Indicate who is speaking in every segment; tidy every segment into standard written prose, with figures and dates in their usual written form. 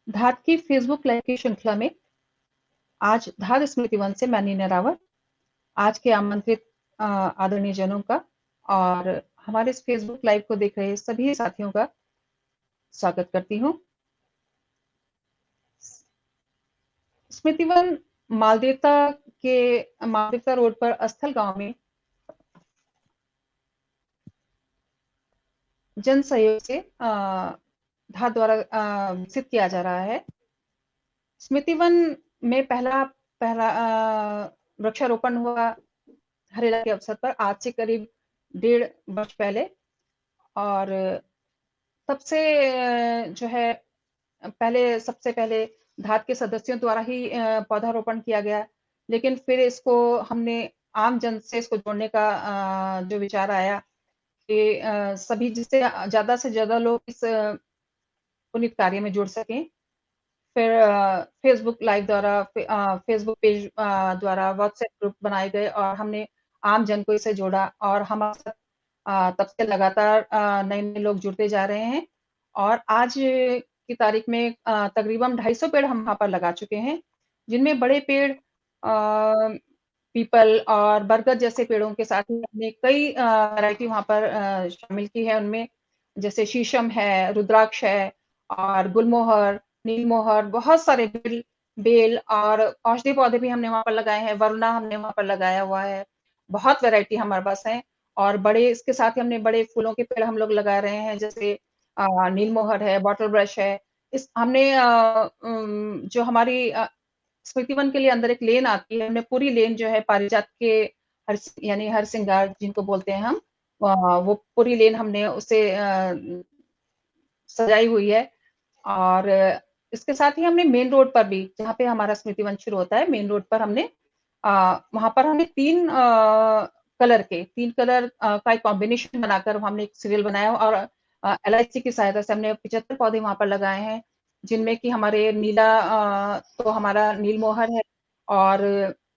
Speaker 1: धात की Facebook live की श्रृंखला में आज धात स्मृति वन से मैं नीना रावत आज के आमंत्रित आदरणीय जनों का और हमारे इस फेसबुक लाइव को देख रहे सभी साथियों का स्वागत करती हूँ। स्मृति वन मालदेवता रोड पर अस्थल गांव में जन सहयोग से धात द्वारा विकसित किया जा रहा है। स्मृति वन में पहला पहला वृक्षारोपण हुआ हरेला के अवसर पर आज से करीब 1.5 वर्ष पहले और तब से जो है सबसे पहले धात के सदस्यों द्वारा ही पौधारोपण किया गया, लेकिन फिर इसको हमने आम जन से इसको जोड़ने का जो विचार आया कि सभी जिससे ज्यादा से ज्यादा लोग इस पुनीत कार्य में जुड़ सकें। फिर फेसबुक लाइव द्वारा फेसबुक पेज द्वारा व्हाट्सएप ग्रुप बनाए गए और हमने आम जन को इसे जोड़ा और हमारे साथ तब से लगातार नए नए लोग जुड़ते जा रहे हैं और आज की तारीख में तकरीबन 250 पेड़ हम वहां पर लगा चुके हैं, जिनमें बड़े पेड़ पीपल और बरगद जैसे पेड़ों के साथ ही हमने कई वैरायटी वहां पर शामिल की है। उनमें जैसे शीशम है, रुद्राक्ष है और गुलमोहर, नीलमोहर, बहुत सारे बेल और औषधि पौधे भी हमने वहां पर लगाए हैं। वरुणा हमने वहां पर लगाया हुआ है। बहुत वैरायटी हमारे पास है और बड़े इसके साथ ही हमने बड़े फूलों के पेड़ हम लोग लगा रहे हैं, जैसे नीलमोहर है, बॉटल ब्रश है। इस हमने जो हमारी स्मृति वन के लिए अंदर एक लेन आती है, हमने पूरी लेन जो है पारिजात के यानी हर श्रृंगार जिनको बोलते हैं हम, वो पूरी लेन हमने उसे सजाई हुई है। और इसके साथ ही हमने मेन रोड पर भी, जहाँ पे हमारा स्मृति वन शुरू होता है, मेन रोड पर हमने वहां पर हमने तीन कलर का एक कॉम्बिनेशन बनाकर हमने एक सीरियल बनाया और LIC की सहायता से हमने 75 पौधे वहां पर लगाए हैं, जिनमें कि हमारे तो हमारा नील मोहर है और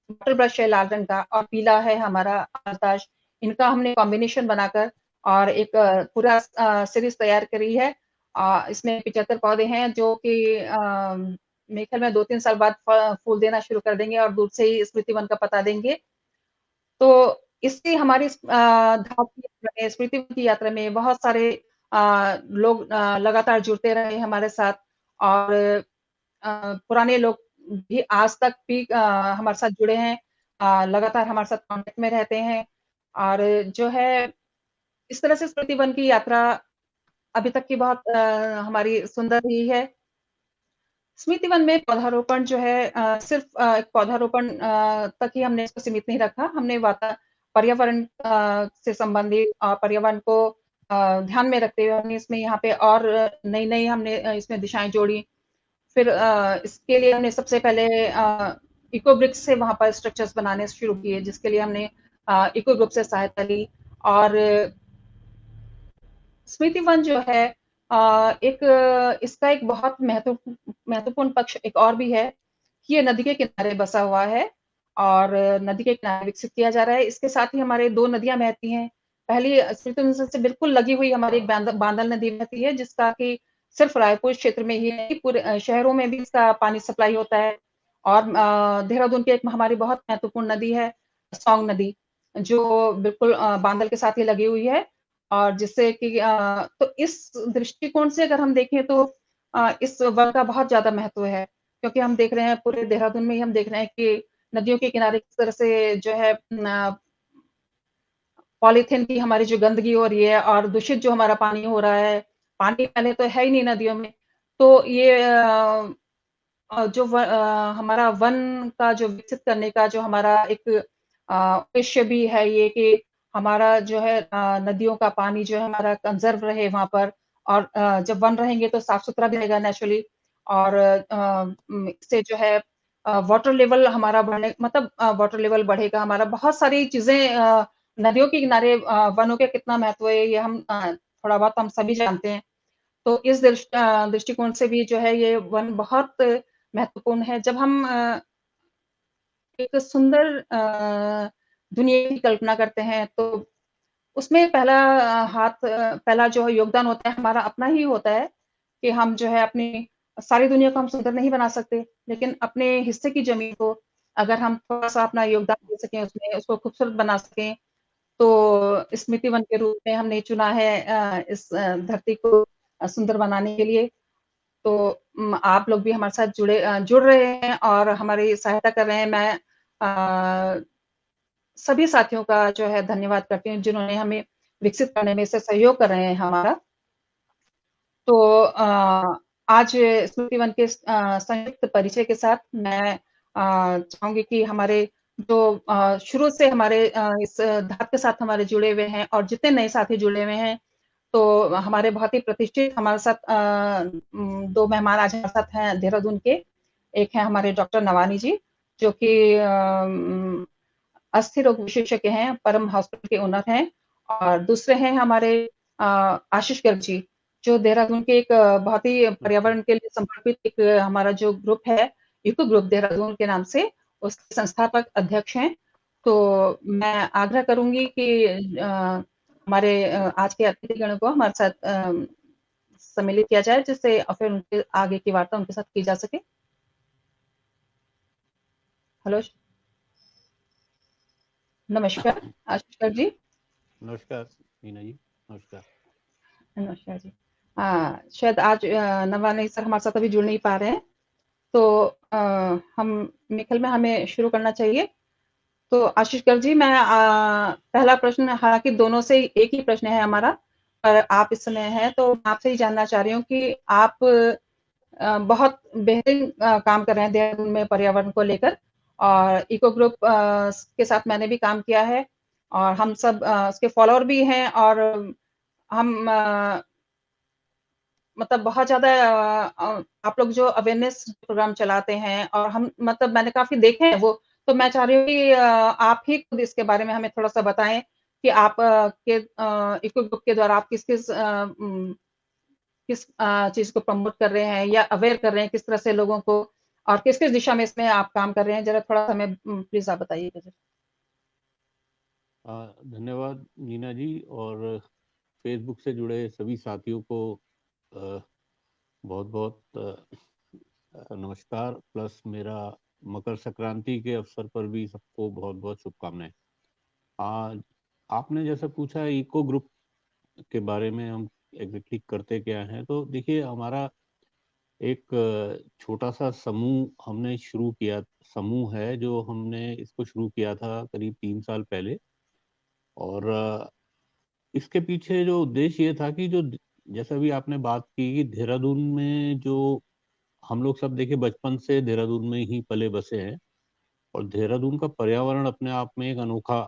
Speaker 1: वाटर ब्रश है लाल रंग का और पीला है हमारा आकाश। इनका हमने कॉम्बिनेशन बनाकर और एक पूरा सीरीज तैयार करी है। इसमें 75 पौधे हैं जो कि मेरे ख्याल में 2-3 साल बाद फूल देना शुरू कर देंगे और दूर से ही स्मृति वन का पता देंगे। तो इससे हमारी धाम की यात्रा में, स्मृति वन की यात्रा में बहुत सारे लोग लगातार जुड़ते रहे हमारे साथ और पुराने लोग भी आज तक भी हमारे साथ जुड़े हैं, लगातार हमारे साथ कांटेक्ट में रहते हैं और जो है इस तरह से स्मृति वन की यात्रा अभी तक की बहुत हमारी सुंदर रही है। स्मृति वन में पौधारोपण जो है सिर्फ एक पौधारोपण तक ही हमने इसको सीमित नहीं रखा। हमने पर्यावरण से संबंधित पर्यावरण को ध्यान में रखते हुए हमने इसमें यहाँ पे और नई नई हमने इसमें दिशाएं जोड़ी। फिर इसके लिए हमने सबसे पहले इको ब्रिक्स से वहां पर स्ट्रक्चर्स बनाने शुरू किए, जिसके लिए हमने इको ग्रुप से सहायता ली। और स्मृति वन जो है इसका एक बहुत महत्वपूर्ण पक्ष एक और भी है कि ये नदी के किनारे बसा हुआ है और नदी के किनारे विकसित किया जा रहा है। इसके साथ ही हमारे 2 नदियां बहती हैं। पहली स्मृति वन से बिल्कुल लगी हुई हमारी एक बांदल नदी बहती है, जिसका कि सिर्फ रायपुर क्षेत्र में ही नहीं, पूरे शहरों में भी इसका पानी सप्लाई होता है। और देहरादून की एक हमारी बहुत महत्वपूर्ण नदी है सौंग नदी, जो बिल्कुल बांदल के साथ ही लगी हुई है और जिससे कि तो इस दृष्टिकोण से अगर हम देखें तो इस वन का बहुत ज्यादा महत्व है, क्योंकि हम देख रहे हैं पूरे देहरादून में ही हम देख रहे हैं कि नदियों के किनारे किस तरह से जो है पॉलीथीन की हमारी जो गंदगी हो रही है और दूषित जो हमारा पानी हो रहा है, पानी पहले तो है ही नहीं नदियों में। तो ये हमारा वन का जो विकसित करने का जो हमारा एक उद्देश्य भी है ये कि हमारा जो है नदियों का पानी जो है हमारा कंजर्व रहे वहां पर। और जब वन रहेंगे तो साफ सुथरा भी रहेगा नेचुरली और इससे जो है वाटर लेवल हमारा बढ़ने मतलब वाटर लेवल बढ़ेगा हमारा। बहुत सारी चीजें नदियों के किनारे वनों के कितना महत्व है ये हम थोड़ा बहुत हम सभी जानते हैं। तो इस दृष्टिकोण से भी जो है ये वन बहुत महत्वपूर्ण है। जब हम एक सुंदर दुनिया की कल्पना करते हैं तो उसमें पहला जो योगदान होता है हमारा अपना ही होता है कि हम जो है अपनी सारी दुनिया को हम सुंदर नहीं बना सकते, लेकिन अपने हिस्से की ज़मीन को अगर हम थोड़ा-सा अपना योगदान दे सकें उसमें, उसको खूबसूरत बना सकें, तो स्मृति वन के रूप में हमने चुना है इस धरती को सुंदर बनाने के लिए। तो आप लोग भी हमारे साथ जुड़ रहे हैं और हमारी सहायता कर रहे हैं। मैं सभी साथियों का जो है धन्यवाद करती हूँ, जिन्होंने हमें विकसित करने में से सहयोग कर रहे हैं हमारा। तो आज स्मृति वन के संयुक्त परिचय के साथ मैं चाहूँगी कि हमारे जो शुरू से हमारे इस धात के साथ हमारे जुड़े हुए हैं और जितने नए साथी जुड़े हुए हैं, तो हमारे बहुत ही प्रतिष्ठित हमारे साथ 2 मेहमान आज हमारे साथ हैं देहरादून के। एक हैं हमारे डॉक्टर नवानी जी, जो कि अस्थि रोग विशेषज्ञ हैं, परम हॉस्पिटल के ओनर हैं और दूसरे हैं हमारे आशीष गर्ग जी, जो देहरादून के एक बहुत ही
Speaker 2: नमस्कार।
Speaker 1: पर्यावरण के लिए समर्पित एक हमारा जो ग्रुप है, इको ग्रुप देहरादून के नाम से, उसके संस्थापक अध्यक्ष हैं। तो मैं आग्रह करूँगी कि हमारे आज के अतिथिगण को हमारे साथ सम्मिलित किया जाए, जिससे फिर उनके आगे की वार्ता उनके साथ की जा सके। हेलो, नमस्कार आशीष गर्ग जी।
Speaker 2: नमस्कार मीना जी। नमस्कार।
Speaker 1: नमस्कार जी। शायद आज नवानी सर हमारे साथ अभी जुड़ नहीं पा रहे हैं, तो हम मेरे ख्याल में हमें शुरू करना चाहिए। तो आशीष गर्ग जी, मैं पहला प्रश्न हालाँकि दोनों से एक ही प्रश्न है हमारा, पर आप इस समय हैं तो मैं आपसे ही जानना चाह रही हूँ कि आप बहुत बेहतरीन काम कर रहे हैं देहरादून में पर्यावरण को लेकर और इको ग्रुप के साथ मैंने भी काम किया है और हम सब उसके फॉलोअर भी हैं और हम मतलब बहुत ज़्यादा आप लोग जो अवेयरनेस प्रोग्राम चलाते हैं और हम मतलब मैंने काफ़ी देखे हैं वो, तो मैं चाह रही हूँ कि आप ही खुद इसके बारे में हमें थोड़ा-सा बताएँ कि आप के इको ग्रुप के द्वारा आप किस चीज़ को प्रमोट कर रहे हैं या अवेयर कर रहे हैं किस तरह से लोगों को और किस-किस दिशा में इसमें आप काम कर रहे हैं? ज़रा थोड़ा-सा हमें प्लीज़ आप बताइएगा ज़रा।
Speaker 2: धन्यवाद मीना जी, और फेसबुक से जुड़े सभी साथियों को बहुत बहुत नमस्कार, प्लस मेरा मकर संक्रांति के अवसर पर भी सबको बहुत बहुत शुभकामनाएं। आज आपने जैसा पूछा इको ग्रुप के बारे में, हम एग्जैक्टली करते क्या हैं, तो देखिए हमारा एक छोटा सा समूह हमने शुरू किया, समूह है जो हमने इसको शुरू किया था करीब 3 साल पहले। और इसके पीछे जो उद्देश्य ये था कि जो, जैसा भी आपने बात की कि देहरादून में जो हम लोग सब देखिए बचपन से देहरादून में ही पले बसे हैं, और देहरादून का पर्यावरण अपने आप में एक अनोखा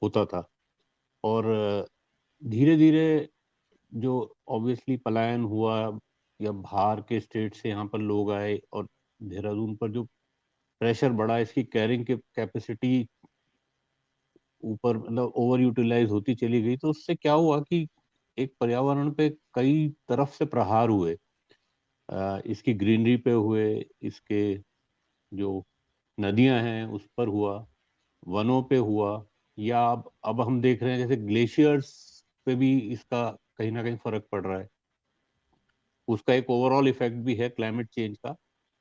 Speaker 2: होता था। और धीरे धीरे जो ऑब्वियसली पलायन हुआ या बाहर के स्टेट से यहाँ पर लोग आए और देहरादून पर जो प्रेशर बढ़ा, इसकी कैरिंग कैपेसिटी ऊपर मतलब ओवर यूटिलाइज होती चली गई, तो उससे क्या हुआ कि एक पर्यावरण पे कई तरफ से प्रहार हुए। इसकी ग्रीनरी पे हुए, इसके जो नदियां हैं उस पर हुआ, वनों पे हुआ, या अब हम देख रहे हैं जैसे ग्लेशियर्स पे भी इसका कहीं ना कहीं फर्क पड़ रहा है। उसका एक ओवरऑल इफेक्ट भी है क्लाइमेट चेंज का।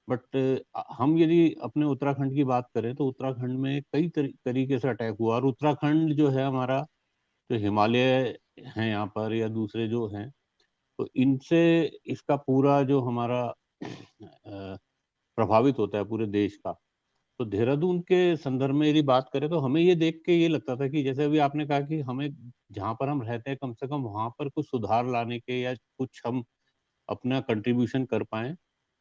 Speaker 2: बट हम यदि अपने उत्तराखंड की बात करें तो उत्तराखंड में कई तरीके से अटैक हुआ, और उत्तराखंड जो है हमारा, जो हिमालय हैं यहाँ पर या दूसरे जो हैं, तो इनसे इसका पूरा जो हमारा प्रभावित होता है पूरे देश का। तो देहरादून के संदर्भ में यदि बात करें तो हमें ये देख के ये लगता था कि जैसे अभी आपने कहा कि हमें जहाँ पर हम रहते हैं कम से कम वहां पर कुछ सुधार लाने के या कुछ हम अपना कंट्रीब्यूशन कर पाए,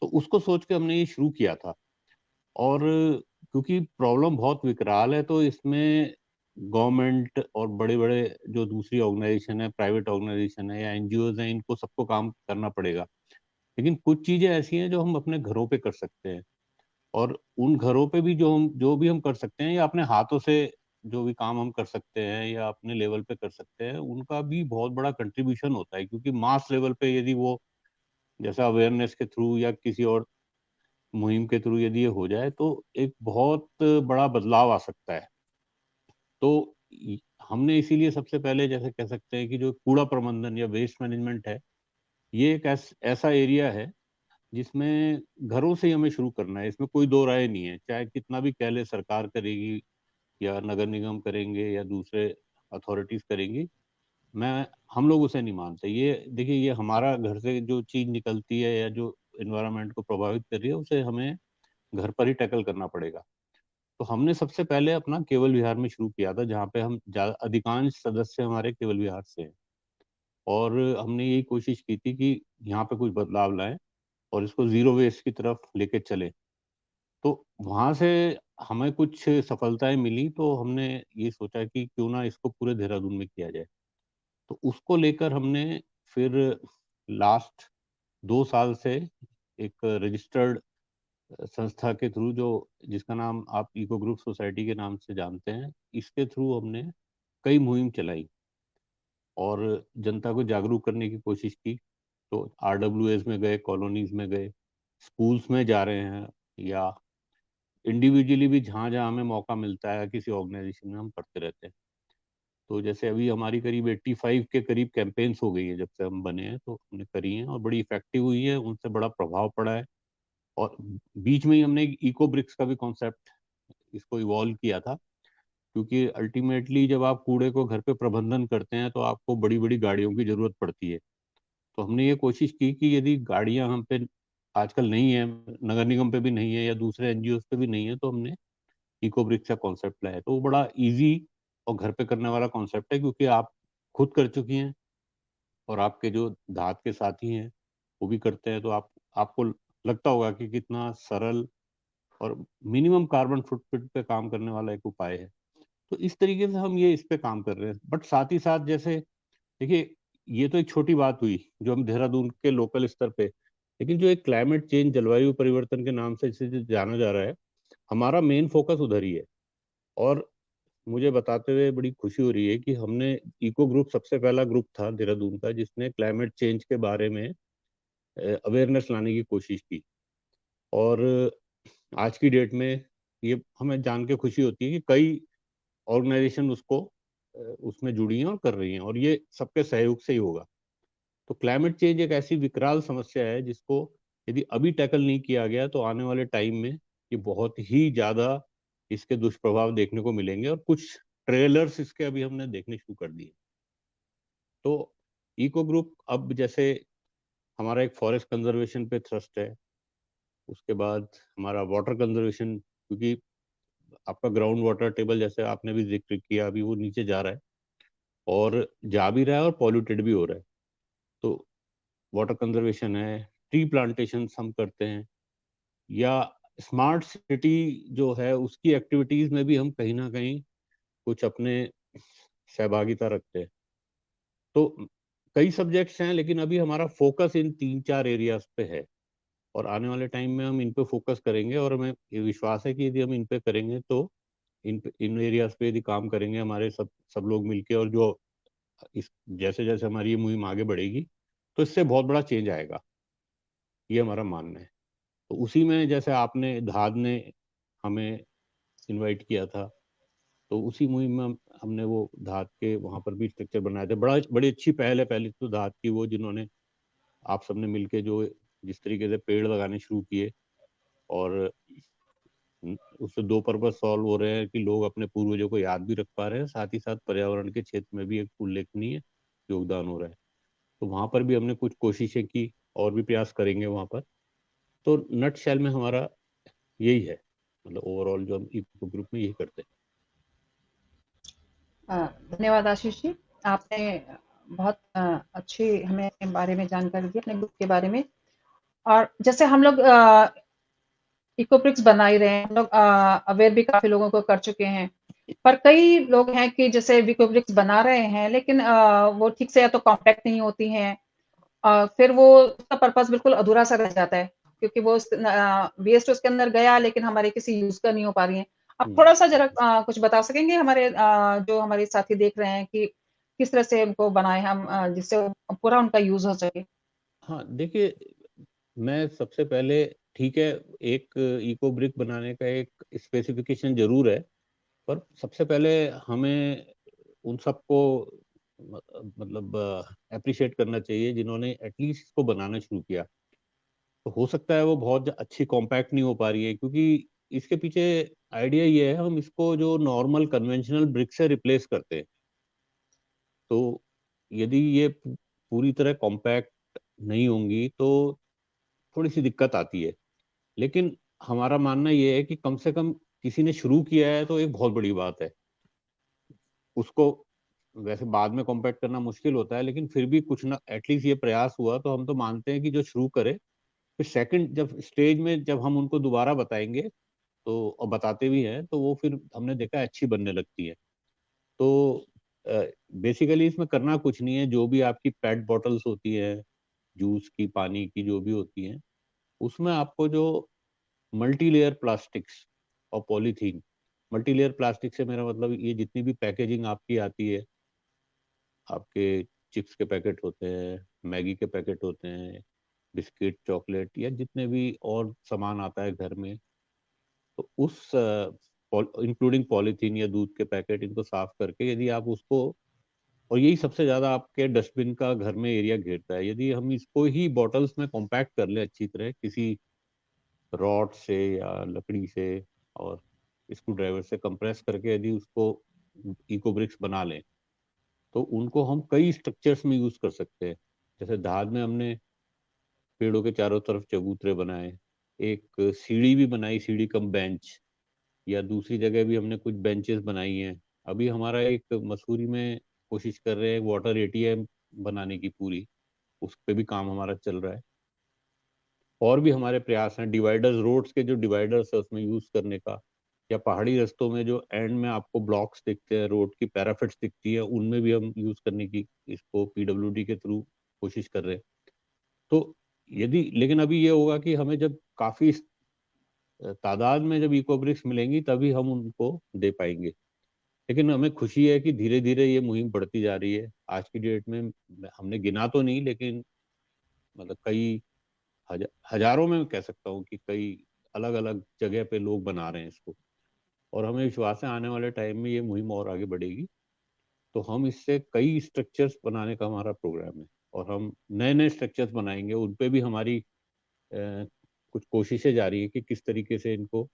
Speaker 2: तो उसको सोच के हमने ये शुरू किया था। और क्योंकि प्रॉब्लम बहुत विकराल है, तो इसमें गवर्नमेंट और बड़े बड़े जो दूसरी ऑर्गेनाइजेशन है, प्राइवेट ऑर्गेनाइजेशन है या एनजीओज हैं, इनको सबको काम करना पड़ेगा। लेकिन कुछ चीजें ऐसी हैं जो हम अपने घरों पे कर सकते हैं, और उन घरों पे भी जो भी हम कर सकते हैं या अपने हाथों से जो भी काम हम कर सकते हैं या अपने लेवल पे कर सकते हैं, उनका भी बहुत बड़ा कंट्रीब्यूशन होता है। क्योंकि मास लेवल पे यदि वो जैसा अवेयरनेस के थ्रू या किसी और मुहिम के थ्रू यदि ये हो जाए, तो एक बहुत बड़ा बदलाव आ सकता है। तो हमने इसीलिए सबसे पहले जैसे कह सकते हैं कि जो कूड़ा प्रबंधन या वेस्ट मैनेजमेंट है, ये एक ऐसा एरिया है जिसमें घरों से ही हमें शुरू करना है। इसमें कोई दो राय नहीं है, चाहे कितना भी कह ले सरकार करेगी या नगर निगम करेंगे या दूसरे अथॉरिटीज करेंगी, मैं हम लोग उसे नहीं मानते। ये देखिए, ये हमारा घर से जो चीज निकलती है या जो इन्वायरमेंट को प्रभावित कर रही है, उसे हमें घर पर ही टैकल करना पड़ेगा। तो हमने सबसे पहले अपना केवल विहार में शुरू किया था, जहाँ पे हम अधिकांश सदस्य हमारे केवल विहार से हैं। और हमने यही कोशिश की थी कि यहाँ पे कुछ बदलाव लाएं और इसको जीरो वेस्ट की तरफ लेके चले। तो वहां से हमें कुछ सफलताएं मिली, तो हमने ये सोचा कि क्यों ना इसको पूरे देहरादून में किया जाए। तो उसको लेकर हमने फिर लास्ट 2 साल से एक रजिस्टर्ड संस्था के थ्रू, जो जिसका नाम आप इको ग्रुप सोसाइटी के नाम से जानते हैं, इसके थ्रू हमने कई मुहिम चलाई और जनता को जागरूक करने की कोशिश की। तो आरडब्ल्यूएस में गए, कॉलोनीज में गए, स्कूल्स में जा रहे हैं, या इंडिविजुअली भी जहाँ जहाँ हमें मौका मिलता है किसी ऑर्गेनाइजेशन में, हम करते रहते हैं। तो जैसे अभी हमारी करीब 85 के करीब कैंपेन्स हो गई है जब से हम बने हैं, तो हमने करी हैं और बड़ी इफेक्टिव हुई है, उनसे बड़ा प्रभाव पड़ा है। और बीच में ही हमने इको ब्रिक्स का भी कॉन्सेप्ट इसको इवॉल्व किया था, क्योंकि अल्टीमेटली जब आप कूड़े को घर पे प्रबंधन करते हैं तो आपको बड़ी बड़ी गाड़ियों की जरूरत पड़ती है। तो हमने ये कोशिश की कि यदि गाड़ियां हम पे आजकल नहीं है, नगर निगम पे भी नहीं है या दूसरे एनजीओ पे भी नहीं है, तो हमने इको ब्रिक्स का कॉन्सेप्ट लाया। तो वो बड़ा इजी और घर पे करने वाला कॉन्सेप्ट है, क्योंकि आप खुद कर चुकी हैं और आपके जो धात के साथी हैं वो भी करते हैं। तो आपको लगता होगा कि कितना सरल और मिनिमम कार्बन फुटप्रिंट पे काम करने वाला एक उपाय है। तो इस तरीके से हम ये इस पे काम कर रहे हैं। बट साथ ही साथ, जैसे देखिए, ये तो एक छोटी बात हुई जो हम देहरादून के लोकल स्तर पे, लेकिन जो एक क्लाइमेट चेंज, जलवायु परिवर्तन के नाम से जिसे जाना जा रहा है, हमारा मेन फोकस उधर ही है। और मुझे बताते हुए बड़ी खुशी हो रही है कि हमने इको ग्रुप सबसे पहला ग्रुप था देहरादून का जिसने क्लाइमेट चेंज के बारे में अवेयरनेस लाने की कोशिश की। और आज की डेट में ये हमें जान के खुशी होती है कि कई ऑर्गेनाइजेशन उसमें जुड़ी हैं और कर रही हैं, और ये सबके सहयोग से ही होगा। तो क्लाइमेट चेंज एक ऐसी विकराल समस्या है जिसको यदि अभी टैकल नहीं किया गया तो आने वाले टाइम में ये बहुत ही ज्यादा इसके दुष्प्रभाव देखने को मिलेंगे। और कुछ ट्रेलर्स इसके अभी हमने देखने शुरू कर दिए। तो इको ग्रुप अब जैसे हमारा एक फॉरेस्ट कंजर्वेशन पे थ्रस्ट है, उसके बाद हमारा वाटर कंजर्वेशन, क्योंकि आपका ग्राउंड वाटर टेबल, जैसे आपने भी जिक्र किया, अभी वो नीचे जा रहा है और जा भी रहा है और पॉल्यूटेड भी हो रहा है। तो वाटर कंजर्वेशन है, ट्री प्लांटेशन हम करते हैं, या स्मार्ट सिटी जो है उसकी एक्टिविटीज में भी हम कहीं ना कहीं कुछ अपने सहभागिता रखते हैं। तो कई सब्जेक्ट्स हैं, लेकिन अभी हमारा फोकस इन 3-4 एरियाज पे है, और आने वाले टाइम में हम इन पे फोकस करेंगे। और हमें ये विश्वास है कि यदि हम इन पे करेंगे तो इन एरियाज पे यदि काम करेंगे हमारे सब लोग मिलके, और जो इस जैसे जैसे हमारी ये मुहिम आगे बढ़ेगी, तो इससे बहुत बड़ा चेंज आएगा, ये हमारा मानना है। तो उसी में जैसे आपने धाद ने हमें इनवाइट किया था, तो उसी मुहिम में हमने वो धाद के वहाँ पर भी स्ट्रक्चर बनाए थे। बड़ी अच्छी पहल है पहले तो धाद की, वो जिन्होंने आप सबने मिलके जो जिस तरीके से पेड़ लगाने शुरू किए, और उससे दो पर्पज सॉल्व हो रहे हैं कि लोग अपने पूर्वजों को याद भी रख पा रहे हैं, साथ ही साथ पर्यावरण के क्षेत्र में भी एक उल्लेखनीय योगदान हो रहा है। तो वहां पर भी हमने कुछ कोशिशें की और भी प्रयास करेंगे वहां पर। तो नट शेल में हमारा यही है, मतलब ओवरऑल जो हम इको ग्रुप में यही करते हैं।
Speaker 1: धन्यवाद आशीष जी। आपने बहुत अच्छी हमें बारे में जानकारी दी अपने ग्रुप के बारे में। और जैसे हम लोग इकोब्रिक्स बना ही रहे हैं, हम लोग अवेयर भी काफी लोगों को कर चुके हैं। पर कई लोग हैं कि जैसे इकोब्रिक्स बना रहे हैं, लेकिन वो ठीक से या तो कॉम्पैक्ट नहीं होती हैं, फिर वो उसका पर्पस बिल्कुल अधूरा सा रह जाता है, क्योंकि वो वेस्ट उसके अंदर गया लेकिन हमारे किसी यूज का नहीं हो पा रही है। आप थोड़ा सा जरा कुछ बता सकेंगे हमारे जो हमारे साथी देख रहे हैं कि किस तरह से उनको बनाए हम, जिससे पूरा उनका यूज हो सके।
Speaker 2: हाँ देखिए, मैं सबसे पहले, ठीक है, एक इको ब्रिक बनाने का एक स्पेसिफिकेशन जरूर है, पर सबसे पहले हमें उन सबको मतलब अप्रिशिएट करना चाहिए जिन्होंने एटलीस्ट इसको बनाना शुरू किया। तो हो सकता है वो बहुत अच्छी कॉम्पैक्ट नहीं हो पा रही है, क्योंकि इसके पीछे आइडिया ये है, हम इसको जो नॉर्मल कन्वेंशनल ब्रिक से रिप्लेस करते हैं। तो यदि ये पूरी तरह कॉम्पैक्ट नहीं होंगी तो थोड़ी सी दिक्कत आती है। लेकिन हमारा मानना ये है कि कम से कम किसी ने शुरू किया है तो एक बहुत बड़ी बात है। उसको वैसे बाद में कॉम्पैक्ट करना मुश्किल होता है, लेकिन फिर भी कुछ ना, एटलीस्ट ये प्रयास हुआ, तो हम तो मानते हैं कि जो शुरू करे, फिर सेकंड जब स्टेज में जब हम उनको दोबारा बताएंगे, तो और बताते भी हैं, तो वो फिर हमने देखा है अच्छी बनने लगती है। तो बेसिकली इसमें करना कुछ नहीं है, जो भी आपकी पेट बॉटल्स होती है, जूस की, पानी की, जो भी होती हैं, उसमें आपको जो मल्टी लेयर प्लास्टिक्स और पॉलीथीन, मल्टी लेयर प्लास्टिक से मेरा मतलब ये जितनी भी पैकेजिंग आपकी आती है, आपके चिप्स के पैकेट होते हैं, मैगी के पैकेट होते हैं, बिस्किट, चॉकलेट, या जितने भी और सामान आता है घर में, तो उस इंक्लूडिंग पॉलीथीन या दूध के पैकेट, इनको साफ करके यदि आप उसको, और यही सबसे ज्यादा आपके डस्टबिन का घर में एरिया घेरता है, यदि हम इसको ही बॉटल्स में कॉम्पैक्ट कर लें अच्छी तरह किसी रॉड से या लकड़ी से, और स्क्रू ड्राइवर से कंप्रेस करके यदि उसको इको ब्रिक्स बना लें, तो उनको हम कई स्ट्रक्चर्स में यूज कर सकते हैं। जैसे धाद में हमने पेड़ों के चारों तरफ चबूतरे बनाए, एक सीढ़ी भी बनाई, सीढ़ी कम बेंच, या दूसरी जगह भी हमने कुछ बेंचेस बनाई हैं। अभी हमारा एक मसूरी में कोशिश कर रहे हैं वाटर एटीएम बनाने की पूरी, उस पे भी काम हमारा चल रहा है। और भी हमारे प्रयास हैं, डिवाइडर्स, रोड्स के जो डिवाइडर्स है उसमें यूज करने का, या पहाड़ी रास्तों में जो एंड में आपको ब्लॉक्स दिखते हैं, रोड की पैराफिट्स दिखती है, उनमें भी हम यूज करने की इसको पीडब्ल्यूडी के थ्रू कोशिश कर रहे हैं। तो यदि, लेकिन अभी ये होगा कि हमें जब काफी तादाद में जब इको ब्रिक्स मिलेंगी तभी हम उनको दे पाएंगे। लेकिन हमें खुशी है कि धीरे धीरे ये मुहिम बढ़ती जा रही है। आज की डेट में हमने गिना तो नहीं, लेकिन मतलब कई हजारों में कह सकता हूँ कि कई अलग अलग जगह पे लोग बना रहे हैं इसको। और हमें विश्वास है आने वाले टाइम में ये मुहिम और आगे बढ़ेगी, तो हम इससे कई स्ट्रक्चर्स बनाने का हमारा प्रोग्राम है, और हम नए नए स्ट्रक्चर्स बनाएंगे। उन पे भी हमारी कुछ कोशिशें जारी है कि किस तरीके से इनको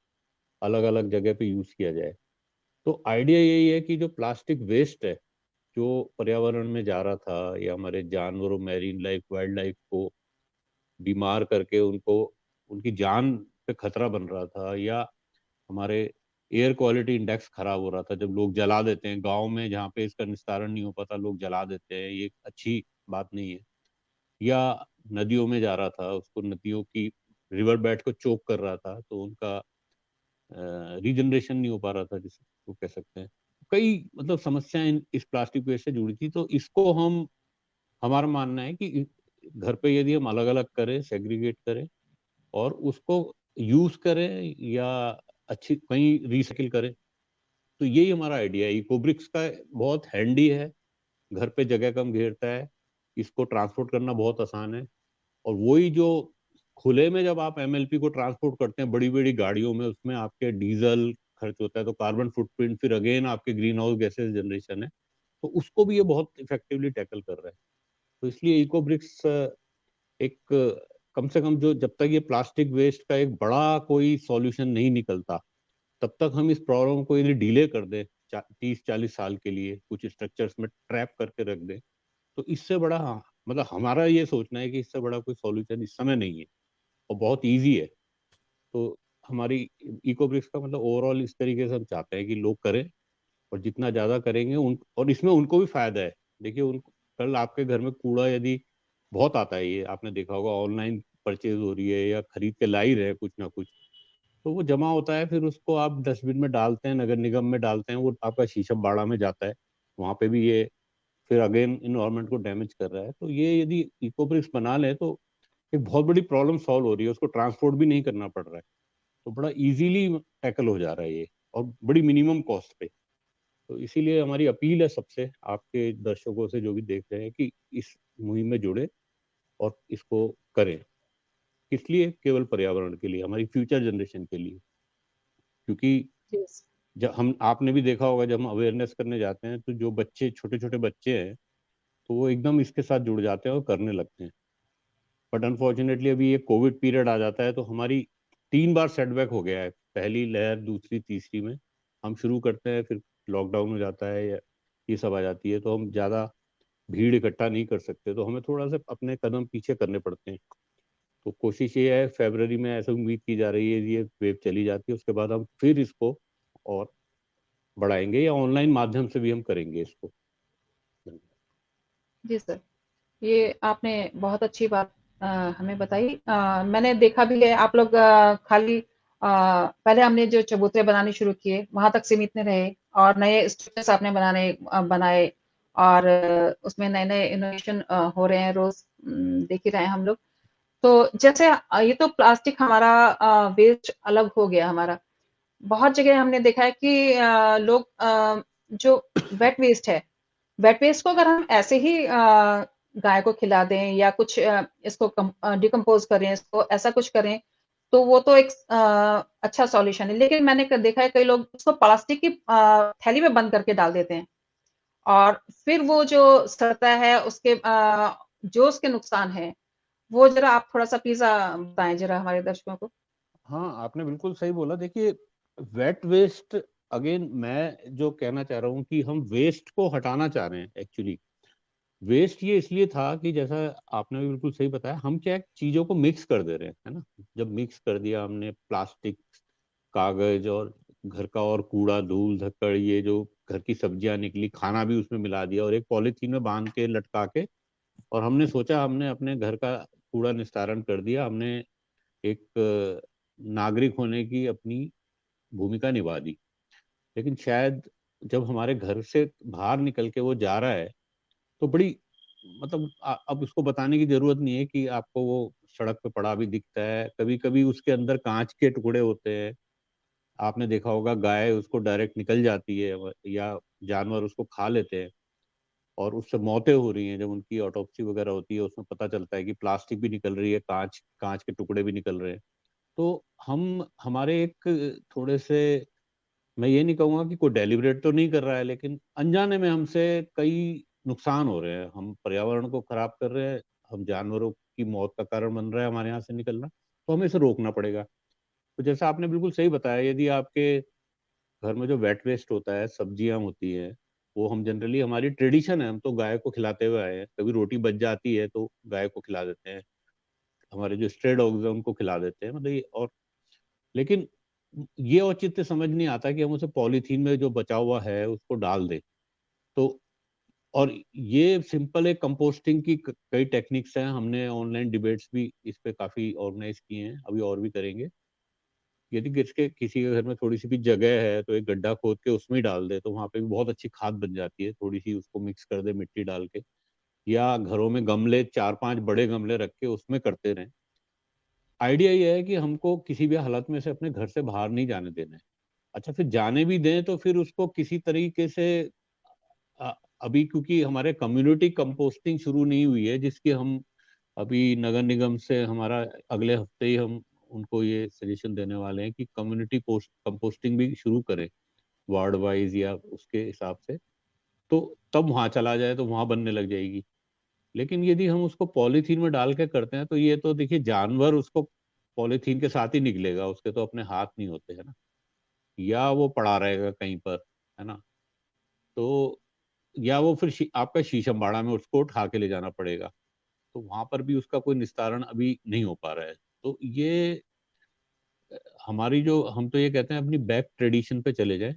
Speaker 2: अलग अलग जगह पे यूज किया जाए। तो आइडिया यही है कि जो प्लास्टिक वेस्ट है, जो पर्यावरण में जा रहा था, या हमारे जानवरों, मैरीन लाइफ, वाइल्ड लाइफ को बीमार करके उनको, उनकी जान पे खतरा बन रहा था, या हमारे एयर क्वालिटी इंडेक्स खराब हो रहा था, जब लोग जला देते हैं गांव में जहाँ पे इसका निस्तारण नहीं हो पाता, लोग जला देते हैं, ये अच्छी बात नहीं है। या नदियों में जा रहा था, उसको नदियों की रिवर बेड को चोक कर रहा था, तो उनका रीजनरेशन नहीं हो पा रहा था, जिसको कह सकते हैं। कई मतलब समस्याएं इस प्लास्टिक वेस्ट से जुड़ी थी। तो इसको हम, हमारा मानना है कि घर पे यदि हम अलग अलग करें, सेग्रीगेट करें, और उसको यूज करें, या अच्छी कहीं रिसाइकिल करें, तो यही हमारा आइडिया है। इकोब्रिक्स का बहुत हैंडी है, घर पे जगह कम घेरता है, इसको ट्रांसपोर्ट करना बहुत आसान है। और वही जो खुले में जब आप एमएलपी को ट्रांसपोर्ट करते हैं बड़ी बड़ी गाड़ियों में, उसमें आपके डीजल खर्च होता है, तो कार्बन फुटप्रिंट, फिर अगेन आपके ग्रीन हाउस गैसेज जनरेशन है, तो उसको भी ये बहुत इफेक्टिवली टैकल कर रहा है। तो इसलिए इकोब्रिक्स एक, कम से कम जो, जब तक ये प्लास्टिक वेस्ट का एक बड़ा कोई सॉल्यूशन नहीं निकलता, तब तक हम इस प्रॉब्लम को यदि डिले कर दें 30-40 साल के लिए, कुछ स्ट्रक्चर्स में ट्रैप करके रख दें, तो इससे बड़ा, हाँ, मतलब हमारा ये सोचना है कि इससे बड़ा कोई सॉल्यूशन इस समय नहीं है, और बहुत इजी है। तो हमारी इकोब्रिक्स का मतलब ओवरऑल इस तरीके से हम चाहते हैं कि लोग करें, और जितना ज्यादा करेंगे उन, और इसमें उनको भी फायदा है। देखिए, उन, कल आपके घर में कूड़ा यदि बहुत आता है, ये आपने देखा होगा, ऑनलाइन परचेज हो रही है या खरीद के ला ही रहे हैं कुछ ना कुछ, तो वो जमा होता है, फिर उसको आप डस्टबिन में डालते हैं, नगर निगम में डालते हैं, वो आपका शीशम बाड़ा में जाता है, वहां पे भी ये फिर अगेन इन्वायरमेंट को डैमेज कर रहा है। तो ये यदि इकोब्रिक्स बना ले तो एक बहुत बड़ी प्रॉब्लम सॉल्व हो रही है, उसको ट्रांसपोर्ट भी नहीं करना पड़ रहा है, तो बड़ा इजीली टैकल हो जा रहा है ये, और बड़ी मिनिमम कॉस्ट पे। तो इसीलिए हमारी अपील है सबसे, आपके दर्शकों से जो भी देख रहे हैं, कि इस मुहिम में जुड़े और इसको करें। किस लिए? केवल पर्यावरण के लिए, हमारी फ्यूचर जनरेशन के लिए। क्योंकि
Speaker 1: यस।
Speaker 2: जब हम, आपने भी देखा होगा, जब हम अवेयरनेस करने जाते हैं, तो जो बच्चे, छोटे छोटे बच्चे हैं, तो वो एकदम इसके साथ जुड़ जाते हैं और करने लगते हैं। बट अनफॉर्चुनेटली अभी ये कोविड पीरियड आ जाता है तो हमारी 3 बार सेटबैक हो गया है, पहली लहर, दूसरी, तीसरी में। हम शुरू करते हैं, फिर लॉकडाउन हो जाता है या ये सब आ जाती है, तो हम ज़्यादा भीड़ इकट्ठा नहीं कर सकते, तो हमें थोड़ा सा अपने कदम पीछे करने पड़ते हैं। तो कोशिश ये है, फरवरी में ऐसा उम्मीद की जा रही है ये वेव चली जाती है, उसके बाद हम फिर इसको और बढ़ाएंगे, या ऑनलाइन माध्यम से भी हम करेंगे इसको।
Speaker 1: जी सर, ये आपने बहुत अच्छी बात हमें बताई। मैंने देखा भी है आप लोग खाली पहले हमने जो चबूतरे बनाने शुरू किए वहां तक सीमित नहीं रहे और नए स्ट्रक्चर्स आपने बनाए और उसमें नए नए इनोवेशन हो रहे हैं रोज। देख ही रहे हैं हम लोग। तो जैसे ये तो प्लास्टिक हमारा वेस्ट अलग हो गया हमारा। बहुत जगह हमने देखा है कि लोग जो वेट वेस्ट है, वेट वेस्ट को अगर हम ऐसे ही गाय को खिला दें या कुछ इसको डिकम्पोज करें, इसको ऐसा कुछ करें, तो वो तो एक अच्छा सॉल्यूशन है। लेकिन मैंने देखा है कई लोग उसको प्लास्टिक की थैली में बंद करके डाल देते हैं और फिर वो जो सड़ता है उसके जो उसके नुकसान है, वो जरा आप थोड़ा सा प्लीज बताएं जरा हमारे दर्शकों को।
Speaker 2: हाँ, आपने बिल्कुल सही बोला। देखिए, वेट वेस्ट, अगेन मैं जो कहना चाह रहा हूँ कि हम वेस्ट को हटाना चाह रहे हैं एक्चुअली। वेस्ट ये इसलिए था कि जैसा आपने भी बिल्कुल सही बताया, हम क्या चीजों को मिक्स कर दे रहे हैं, है ना। जब मिक्स कर दिया हमने प्लास्टिक, कागज और घर का और कूड़ा, धूल धक्कड़, ये जो घर की सब्जियां निकली, खाना भी उसमें मिला दिया और एक पॉलीथीन में बांध के लटका के, और हमने सोचा हमने अपने घर का कूड़ा निस्तारण कर दिया, हमने एक नागरिक होने की अपनी भूमिका निभा दी। लेकिन शायद जब हमारे घर से बाहर निकल के वो जा रहा है, तो बड़ी, मतलब अब उसको बताने की जरूरत नहीं है कि आपको वो सड़क पे पड़ा भी दिखता है। कभी कभी उसके अंदर कांच के टुकड़े होते हैं, आपने देखा होगा, गाय उसको डायरेक्ट निकल जाती है या जानवर उसको खा लेते हैं, और उससे मौतें हो रही हैं। जब उनकी ऑटोप्सी वगैरह होती है, उसमें पता चलता है कि प्लास्टिक भी निकल रही है, कांच कांच के टुकड़े भी निकल रहे हैं। तो हम हमारे एक थोड़े से, मैं ये नहीं कहूंगा कि कोई डेलिब्रेट तो नहीं कर रहा है, लेकिन अनजाने में हमसे कई नुकसान हो रहे हैं। हम पर्यावरण को खराब कर रहे हैं, हम जानवरों की मौत का कारण बन रहा है हमारे यहाँ से निकलना, तो हमें इसे रोकना पड़ेगा। तो जैसा आपने बिल्कुल सही बताया, यदि आपके घर में जो वेट वेस्ट होता है, सब्जियां होती हैं, वो हम जनरली, हमारी ट्रेडिशन है, हम तो गाय को खिलाते हुए आए हैं। कभी रोटी बच जाती है तो गाय को खिला देते हैं, हमारे जो स्ट्रे डॉग्स हैं उनको खिला देते हैं, मतलब ये। और लेकिन ये औचित्य समझ नहीं आता कि हम उसे पॉलीथीन में जो बचा हुआ है उसको डाल दें। तो और ये सिंपल एक कंपोस्टिंग की कई टेक्निक्स हैं, हमने ऑनलाइन डिबेट्स भी इस पे काफी ऑर्गेनाइज किए हैं, अभी और भी करेंगे। यदि किसी के घर में थोड़ी सी भी जगह है तो एक गड्ढा खोद के उसमें ही डाल दे, तो वहां पे भी बहुत अच्छी खाद बन जाती है। थोड़ी सी उसको मिक्स कर दे मिट्टी डाल के, या घरों में गमले, 4-5 बड़े गमले रख के उसमें करते रहें। आइडिया ये है कि हमको किसी भी हालत में से अपने घर से बाहर नहीं जाने देना है। अच्छा, फिर जाने भी दें तो फिर उसको किसी तरीके से, अ, अभी क्योंकि हमारे कम्युनिटी कंपोस्टिंग शुरू नहीं हुई है, जिसकी हम अभी नगर निगम से, हमारा अगले हफ्ते ही हम उनको ये सजेशन देने वाले हैं कि कम्युनिटी पोस्ट कंपोस्टिंग भी शुरू करें, वार्ड वाइज या उसके हिसाब से। तो तब वहां चला जाए तो वहां बनने लग जाएगी। लेकिन यदि हम उसको पॉलीथीन में डाल के करते हैं, तो ये तो देखिए, जानवर उसको पॉलीथीन के साथ ही निकलेगा, उसके तो अपने हाथ नहीं होते, है ना। या वो पड़ा रहेगा कहीं पर, है ना। तो या वो फिर आपका शीशम बाड़ा में उसको उठा के ले जाना पड़ेगा, तो वहां पर भी उसका कोई निस्तारण अभी नहीं हो पा रहा है। तो ये हमारी जो, हम तो ये कहते हैं अपनी बैक ट्रेडिशन पे चले जाए।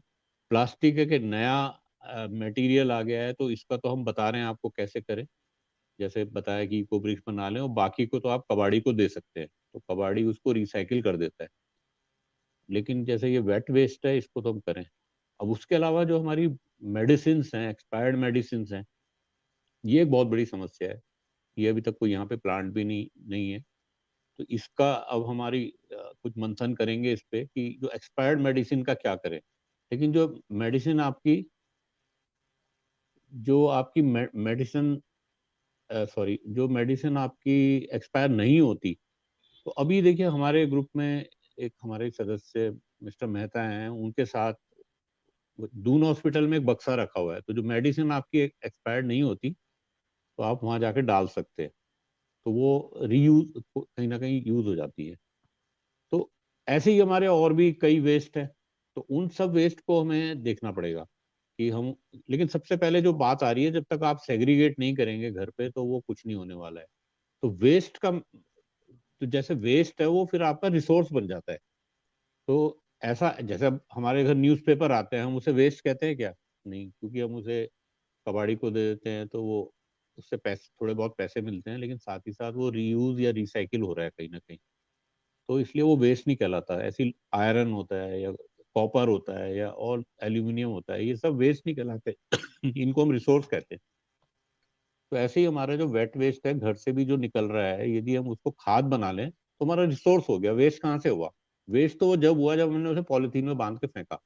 Speaker 2: प्लास्टिक एक नया मटेरियल आ गया है, तो इसका तो हम बता रहे हैं आपको कैसे करें। जैसे बताया कि इको ब्रिक्स बना लें, और बाकी को तो आप कबाड़ी को दे सकते हैं, तो कबाड़ी उसको रिसाइकिल कर देता है। लेकिन जैसे ये वेट वेस्ट है, इसको तो हम करें। अब उसके अलावा जो हमारी मेडिसिन हैं, एक्सपायर्ड मेडिसिन हैं, ये एक बहुत बड़ी समस्या है। ये अभी तक कोई यहाँ पे प्लांट भी नहीं है। तो इसका अब हमारी कुछ मंथन करेंगे इस पे कि जो एक्सपायर्ड मेडिसिन का क्या करें। लेकिन जो मेडिसिन आपकी, जो आपकी मेडिसिन, सॉरी, जो मेडिसिन आपकी एक्सपायर नहीं होती, तो अभी देखिए हमारे ग्रुप में एक हमारे सदस्य मिस्टर मेहता हैं, उनके साथ दून हॉस्पिटल में एक बक्सा रखा हुआ है। तो जो मेडिसिन आपकी एक्सपायर्ड नहीं होती, तो आप वहां जाके डाल सकते हैं। तो वो रीयूज कहीं ना कहीं यूज हो जाती है। तो ऐसे ही हमारे और भी कई वेस्ट हैं, तो उन सब वेस्ट को हमें देखना पड़ेगा कि हम, लेकिन सबसे पहले जो बात आ रही है, जब तक आप सेग्रीगेट नहीं करेंगे घर पे तो वो कुछ नहीं होने वाला है। तो वेस्ट का, तो जैसे वेस्ट है वो फिर आपका रिसोर्स बन जाता है। तो ऐसा, जैसे अब हमारे घर न्यूज़पेपर आते हैं, हम उसे वेस्ट कहते हैं क्या? नहीं, क्योंकि हम उसे कबाड़ी को दे देते हैं तो वो, उससे पैसे, थोड़े बहुत पैसे मिलते हैं, लेकिन साथ ही साथ वो रीयूज या रिसाइकिल हो रहा है कहीं ना कहीं, तो इसलिए वो वेस्ट नहीं कहलाता। ऐसी आयरन होता है या कॉपर होता है या और एल्यूमिनियम होता है, ये सब वेस्ट नहीं कहलाते इनको हम रिसोर्स कहते हैं। तो ऐसे ही हमारा जो वेट वेस्ट है घर से भी जो निकल रहा है, यदि हम उसको खाद बना लें तो हमारा रिसोर्स हो गया। वेस्ट कहाँ से हुआ? वेस्ट तो वो जब हुआ जब हमने उसे पॉलिथीन में बांध के फेंका,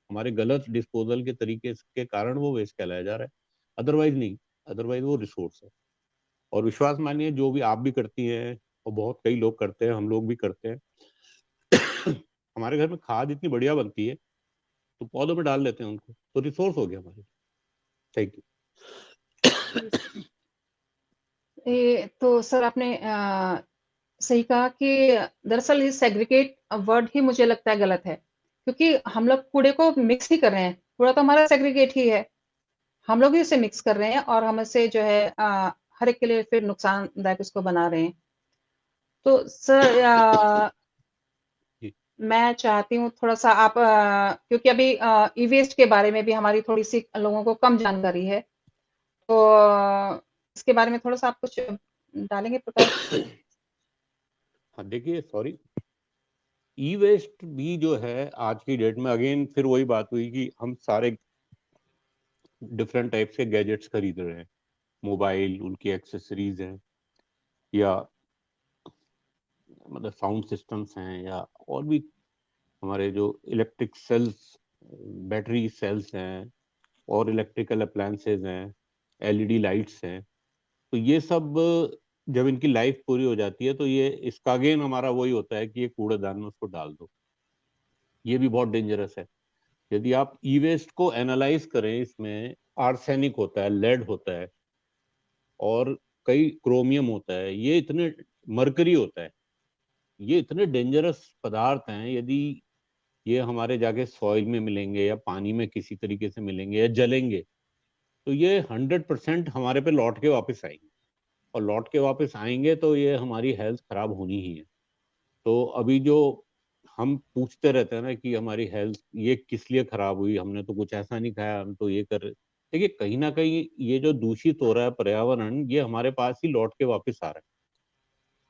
Speaker 2: हमारे गलत डिस्पोजल के तरीके के कारण वो वेस्ट कहलाया जा रहा है, अदरवाइज नहीं। अदरवाइज वो रिसोर्स है। और विश्वास मानिए, जो भी आप भी करती हैं और बहुत कई लोग करते हैं, हम लोग भी करते हैं हमारे घर में खाद इतनी बढ़िया बनती है, तो पौधों में डाल लेते हैं उनको, तो रिसोर्स हो गया हमारे। Thank you.
Speaker 1: ये तो सर आपने सही कहा कि दरअसल ये सेग्रीगेट वर्ड ही मुझे लगता है गलत है, क्योंकि हम लोग कूड़े को मिक्स ही कर रहे हैं। कूड़ा तो हमारा सेग्रीगेट ही है, हम लोग ही उसे मिक्स कर रहे हैं और हम इसे जो है हर एक के लिए फिर नुकसानदायक उसको बना रहे हैं। तो सर
Speaker 2: जी।
Speaker 1: मैं चाहती हूँ थोड़ा-सा आप क्योंकि अभी ई-वेस्ट के बारे में भी हमारी थोड़ी-सी लोगों को कम जानकारी है। तो इसके बारे में थोड़ा-सा आप कुछ डालेंगे प्रकाश?
Speaker 2: हाँ, देखिए, सॉरी, ई वेस्ट भी जो है आज की डेट में, अगेन फिर वही बात हुई कि हम सारे डिफरेंट टाइप्स के गैजेट्स खरीद रहे हैं, मोबाइल, उनकी एक्सेसरीज हैं, या मतलब साउंड सिस्टम्स हैं, या और भी हमारे जो इलेक्ट्रिक सेल्स, बैटरी सेल्स हैं, और इलेक्ट्रिकल अप्लायंसेज हैं, एलईडी लाइट्स हैं। तो ये सब जब इनकी लाइफ पूरी हो जाती है तो ये, इसका अगेन हमारा वही होता है कि ये कूड़ेदान में उसको डाल दो। ये भी बहुत डेंजरस है। यदि आप ई वेस्ट को एनालाइज करें, इसमें आर्सेनिक होता है, लेड होता है, और कई क्रोमियम होता है, ये इतने, मरकरी होता है, ये इतने डेंजरस पदार्थ हैं। यदि ये हमारे जाके सॉइल में मिलेंगे या पानी में किसी तरीके से मिलेंगे या जलेंगे, तो ये 100% हमारे पे लौट के वापस आएंगे, और लौट के वापस आएंगे तो ये हमारी हेल्थ खराब होनी ही है। तो अभी जो हम पूछते रहते हैं ना कि हमारी हेल्थ ये किस लिए खराब हुई, हमने तो कुछ ऐसा नहीं खाया, हम तो ये कर रहे। देखिए, कहीं ना कहीं ये जो दूषित हो रहा है पर्यावरण, ये हमारे पास ही लौट के वापस आ रहा है।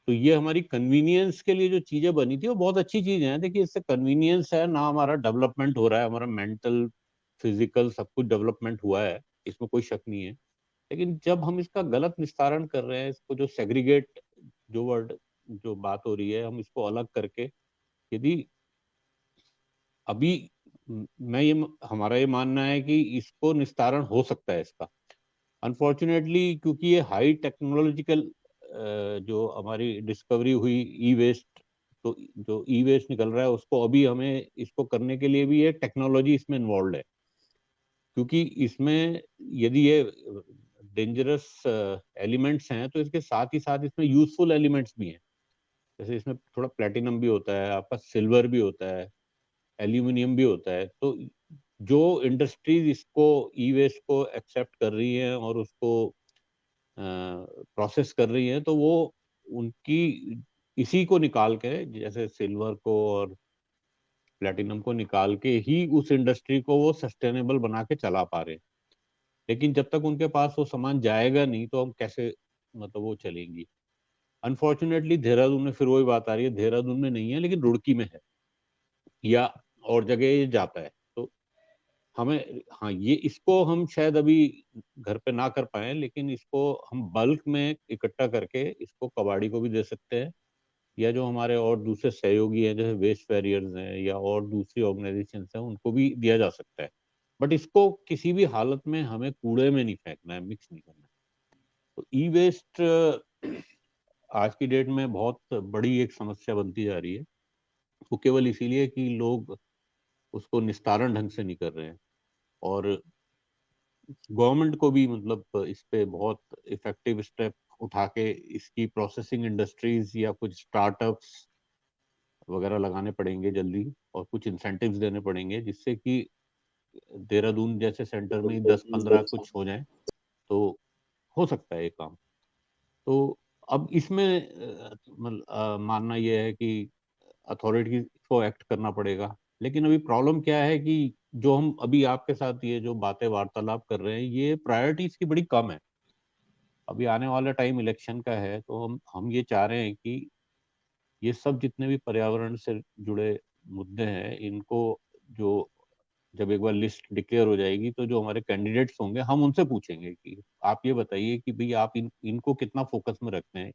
Speaker 2: तो ये हमारी कन्वीनियंस के लिए जो चीजें बनी थी वो बहुत अच्छी चीजें हैं। देखिए, इससे कन्वीनियंस है ना, हमारा डेवलपमेंट हो रहा है, हमारा मेंटल, फिजिकल सब कुछ डेवलपमेंट हुआ है, इसमें कोई शक नहीं है। लेकिन जब हम इसका गलत निस्तारण कर रहे हैं, इसको जो सेग्रीगेट, जो वर्ड, जो बात हो रही है, हम इसको अलग करके, यदि अभी, मैं ये, हमारा ये मानना है कि इसको निस्तारण हो सकता है इसका, अनफॉर्चुनेटली, क्योंकि ये हाई टेक्नोलॉजिकल जो हमारी डिस्कवरी हुई ई वेस्ट, तो जो ई वेस्ट निकल रहा है उसको अभी हमें इसको करने के लिए भी ये टेक्नोलॉजी इसमें इन्वॉल्व है। क्योंकि इसमें यदि ये डेंजरस एलिमेंट्स हैं तो इसके साथ ही साथ इसमें यूजफुल एलिमेंट्स भी हैं। जैसे इसमें थोड़ा प्लेटिनम भी होता है, आपका सिल्वर भी होता है, एल्यूमिनियम भी होता है। तो जो इंडस्ट्रीज इसको, ई वेस्ट को एक्सेप्ट कर रही हैं और उसको प्रोसेस कर रही हैं, तो वो उनकी इसी को निकाल के, जैसे सिल्वर को और प्लेटिनम को निकाल के ही उस इंडस्ट्री को वो सस्टेनेबल बना के चला पा रहे हैं। लेकिन जब तक उनके पास वो सामान जाएगा नहीं तो हम कैसे, मतलब वो चलेंगी। अनफॉर्चुनेटली देहरादून में फिर वही बात आ रही है, देहरादून में नहीं है लेकिन रुड़की में है, या और जगह ये जाता है। तो हमें, हाँ, ये इसको हम शायद अभी घर पे ना कर पाए, लेकिन इसको हम बल्क में इकट्ठा करके इसको कबाड़ी को भी दे सकते हैं, या जो हमारे और दूसरे सहयोगी हैं जैसे वेस्ट वैरियर्स हैं या और दूसरी ऑर्गेनाइजेशन हैं उनको भी दिया जा सकता है। बट इसको किसी भी हालत में हमें कूड़े में नहीं फेंकना है, मिक्स नहीं करना है। तो ई वेस्ट आज की डेट में बहुत बड़ी एक समस्या बनती जा रही है, वो केवल इसीलिए कि लोग उसको निस्तारण ढंग से नहीं कर रहे हैं। और गवर्नमेंट को भी मतलब इस पे बहुत इफेक्टिव स्टेप उठा के इसकी प्रोसेसिंग इंडस्ट्रीज या कुछ स्टार्टअप्स वगैरह लगाने पड़ेंगे जल्दी, और कुछ इंसेंटिव्स देने पड़ेंगे, जिससे कि देहरादून जैसे सेंटर में 10-15 कुछ हो जाए तो हो सकता है ये काम। तो अब इसमें मानना यह है कि अथॉरिटी को एक्ट करना पड़ेगा। लेकिन अभी प्रॉब्लम क्या है कि जो हम अभी आपके साथ ये जो बातें वार्तालाप कर रहे हैं, ये प्रायोरिटीज की बड़ी कम है। अभी आने वाला टाइम इलेक्शन का है, तो हम ये चाह रहे हैं कि ये सब जितने भी पर्यावरण से जुड़े मुद्दे हैं, इनको जो जब एक बार लिस्ट डिक्लेयर हो जाएगी, तो जो हमारे कैंडिडेट्स होंगे हम उनसे पूछेंगे कि आप ये बताइए कि भाई आप इनको कितना फोकस में रखते हैं,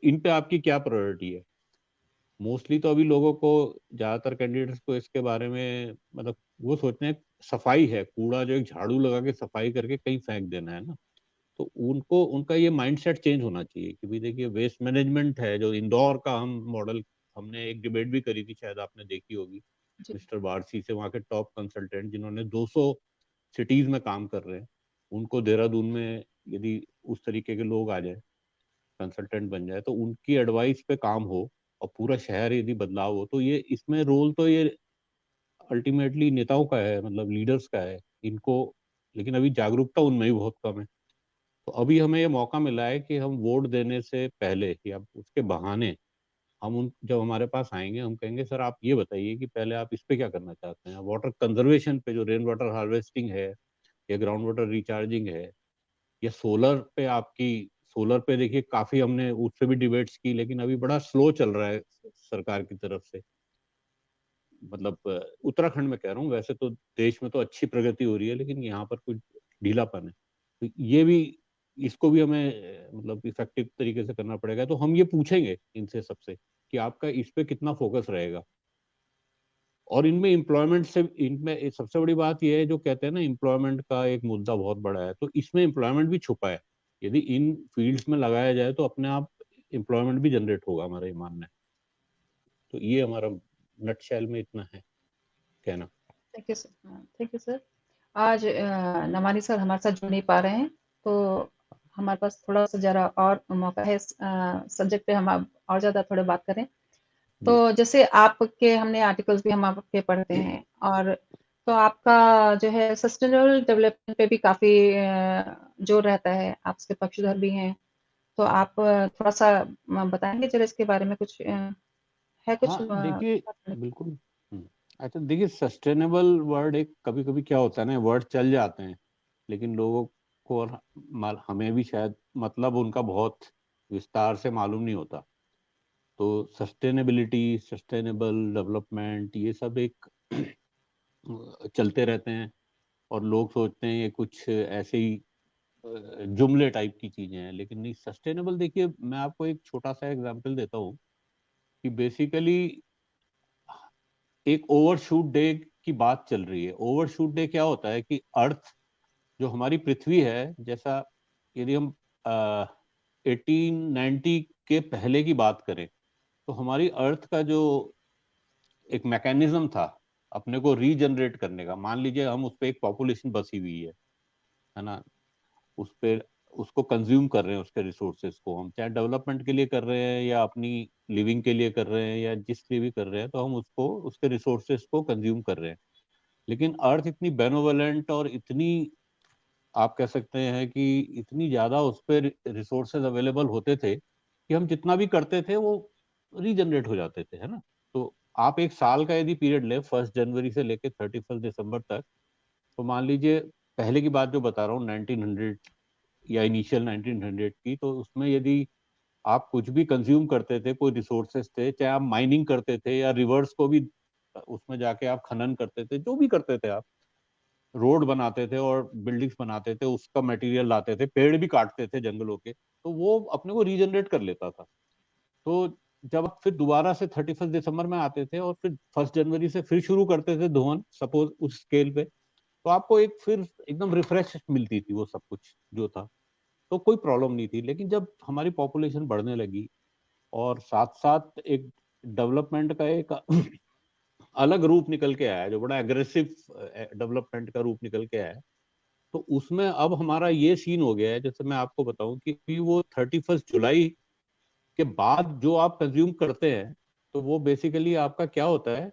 Speaker 2: इन पे आपकी क्या प्रायोरिटी है। मोस्टली तो अभी लोगों को, ज्यादातर कैंडिडेट्स को इसके बारे में मतलब वो सोचते हैं सफाई है, कूड़ा जो एक झाड़ू लगा के सफाई करके कहीं फेंक देना है ना। तो उनको उनका ये माइंडसेट चेंज होना चाहिए कि भाई देखिए, वेस्ट मैनेजमेंट है जो इंदौर का हम मॉडल, हमने एक डिबेट भी करी थी, शायद आपने देखी होगी,
Speaker 1: जी,
Speaker 2: मिस्टर बारसी से, वहाँ के टॉप कंसल्टेंट जिन्होंने 200 सिटीज में काम कर रहे हैं, उनको देहरादून में यदि उस तरीके के लोग आ जाए, कंसल्टेंट बन जाए, तो उनकी एडवाइस पे काम हो और पूरा शहर यदि बदलाव हो, तो ये इसमें रोल तो ये अल्टीमेटली नेताओं का है, मतलब लीडर्स का है इनको। लेकिन अभी जागरूकता उनमें भी बहुत कम है। तो अभी हमें ये मौका मिला है कि हम वोट देने से पहले या उसके बहाने हम उन जब हमारे पास आएंगे, हम कहेंगे सर आप ये बताइए कि पहले आप इस पे क्या करना चाहते हैं, वाटर कंजर्वेशन पे, जो रेन वाटर हार्वेस्टिंग है या ग्राउंड वाटर रिचार्जिंग है, या सोलर पे आपकी, सोलर पे देखिए काफी हमने उस पे भी डिबेट्स की, लेकिन अभी बड़ा स्लो चल रहा है सरकार की तरफ से। मतलब उत्तराखंड में कह रहा हूँ, वैसे तो देश में तो अच्छी प्रगति हो रही है, लेकिन यहाँ पर कुछ ढीलापन है। तो ये भी, इसको भी हमें मतलब इफेक्टिव तरीके से करना पड़ेगा। तो हम ये पूछेंगे इनसे सबसे कि आपका इस पे कितना फोकस रहेगा। और इनमें एम्प्लॉयमेंट से, इनमें सबसे बड़ी बात यह है, जो कहते हैं ना एम्प्लॉयमेंट का एक मुद्दा बहुत बड़ा है, तो इसमें एम्प्लॉयमेंट भी छुपा है। यदि इन फील्ड्स में लगाया जाए तो अपने आप एम्प्लॉयमेंट भी जनरेट होगा, हमारा ये मानना है। तो ये हमारा नटशेल में इतना है कहना।
Speaker 1: Thank you sir. Thank you sir. आज नमानी सर हमारे साथ जुड़ नहीं पा रहे हैं, तो हमारे पास थोड़ा-सा ज़रा और मौका है इस सब्जेक्ट पे हम अब और ज़्यादा थोड़ा बात करें। तो
Speaker 2: जी।
Speaker 1: जैसे आपके हमने आर्टिकल्स भी हम आपके पढ़ते हैं, और तो आपका जो है सस्टेनेबल डेवलपमेंट पे भी काफ़ी जोर रहता है, आप उसके पक्षधर भी हैं। तो आप थोड़ा-सा बताएँगे ज़रा इसके बारे में कुछ है कुछ
Speaker 2: हाँ देखिए, बिल्कुल। अच्छा देखिए, सस्टेनेबल वर्ड एक, कभी कभी क्या होता है ना, वर्ड चल जाते हैं, लेकिन लोगों को और हमें भी शायद मतलब उनका बहुत विस्तार से मालूम नहीं होता। तो सस्टेनेबिलिटी, सस्टेनेबल डेवलपमेंट, ये सब एक चलते रहते हैं, और लोग सोचते हैं ये कुछ ऐसे ही जुमले टाइप की चीजें हैं, लेकिन नहीं। सस्टेनेबल देखिए, मैं आपको एक छोटा सा एग्जांपल देता हूँ कि बेसिकली एक ओवरशूट डे की बात चल रही है। ओवरशूट डे क्या होता है कि अर्थ, जो हमारी पृथ्वी है, जैसा यदि हम 1890 के पहले की बात करें, तो हमारी अर्थ का जो एक मैकेनिज्म था अपने को रीजनरेट करने का, मान लीजिए हम उस पर एक पॉपुलेशन बसी हुई है ना, उस पे उसको कंज्यूम कर रहे हैं, उसके रिसोर्सेज को हम चाहे डेवलपमेंट के लिए कर रहे हैं या अपनी लिविंग के लिए कर रहे हैं या जिस लिए भी कर रहे हैं, तो हम उसको, उसके रिसोर्सेज को कंज्यूम कर रहे हैं। लेकिन अर्थ इतनी बेनोवलेंट और इतनी, आप कह सकते हैं कि इतनी ज्यादा उस पर रिसोर्सेज अवेलेबल होते थे कि हम जितना भी करते थे वो रीजनरेट हो जाते थे, है ना। तो आप एक साल का यदि पीरियड ले, 1 जनवरी से लेकर 31 दिसंबर तक, तो मान लीजिए, पहले की बात जो बता रहा हूँ 1900 या इनिशियल 1900 की, तो उसमें यदि आप कुछ भी कंज्यूम करते थे, कोई रिसोर्सेस थे, चाहे आप माइनिंग करते थे या रिवर्स को भी उसमें जाके आप खनन करते थे, जो भी करते थे आप, रोड बनाते थे और बिल्डिंग्स बनाते थे, उसका मटेरियल लाते थे, पेड़ भी काटते थे जंगलों के, तो वो अपने को रीजनरेट कर लेता था। तो जब आप फिर दोबारा से 31 दिसंबर में आते थे और फिर 1 जनवरी से फिर शुरू करते थे दोहन, सपोज उस स्केल पे, तो आपको एक फिर एकदम रिफ्रेश मिलती थी वो सब कुछ जो था। तो कोई प्रॉब्लम नहीं थी। लेकिन जब हमारी पॉपुलेशन बढ़ने लगी और साथ साथ एक डेवलपमेंट का एक अलग रूप निकल के आया, जो बड़ा एग्रेसिव डेवलपमेंट का रूप निकल के आया, तो उसमें अब हमारा ये सीन हो गया है, जैसे मैं आपको बताऊं कि वो 31 जुलाई के बाद जो आप कंज्यूम करते हैं, तो वो बेसिकली आपका क्या होता है,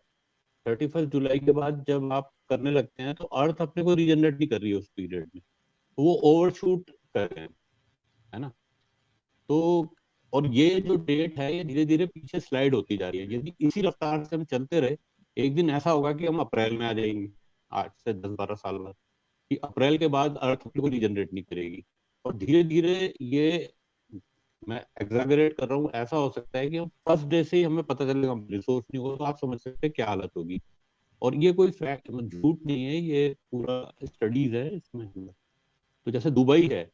Speaker 2: 31 जुलाई के बाद जब आप करने लगते हैं तो अर्थ अपने को रीजनरेट नहीं कर रही है उस पीरियड में, तो वो ओवरशूट कर रहे हैं, है ना। तो और ये जो डेट है ये धीरे धीरे पीछे स्लाइड होती जा रही है। यदि इसी रफ्तार से हम चलते रहे, एक दिन ऐसा होगा कि हम अप्रैल में आ जाएंगे, 8 से 10 12 साल बाद, कि अप्रैल के बाद अर्थ अपने को रीजनरेट नहीं करेगी। और धीरे धीरे ये, मैं एग्जैगरेट कर रहा हूँ, ऐसा हो सकता है कि हम फर्स्ट डे से ही हमें पता चलेगा रिसोर्स नहीं होगा, तो आप समझ सकते हैं क्या हालत होगी। और ये कोई फैक्ट, झूठ नहीं है, ये पूरा स्टडीज है इसमें। तो जैसे दुबई है,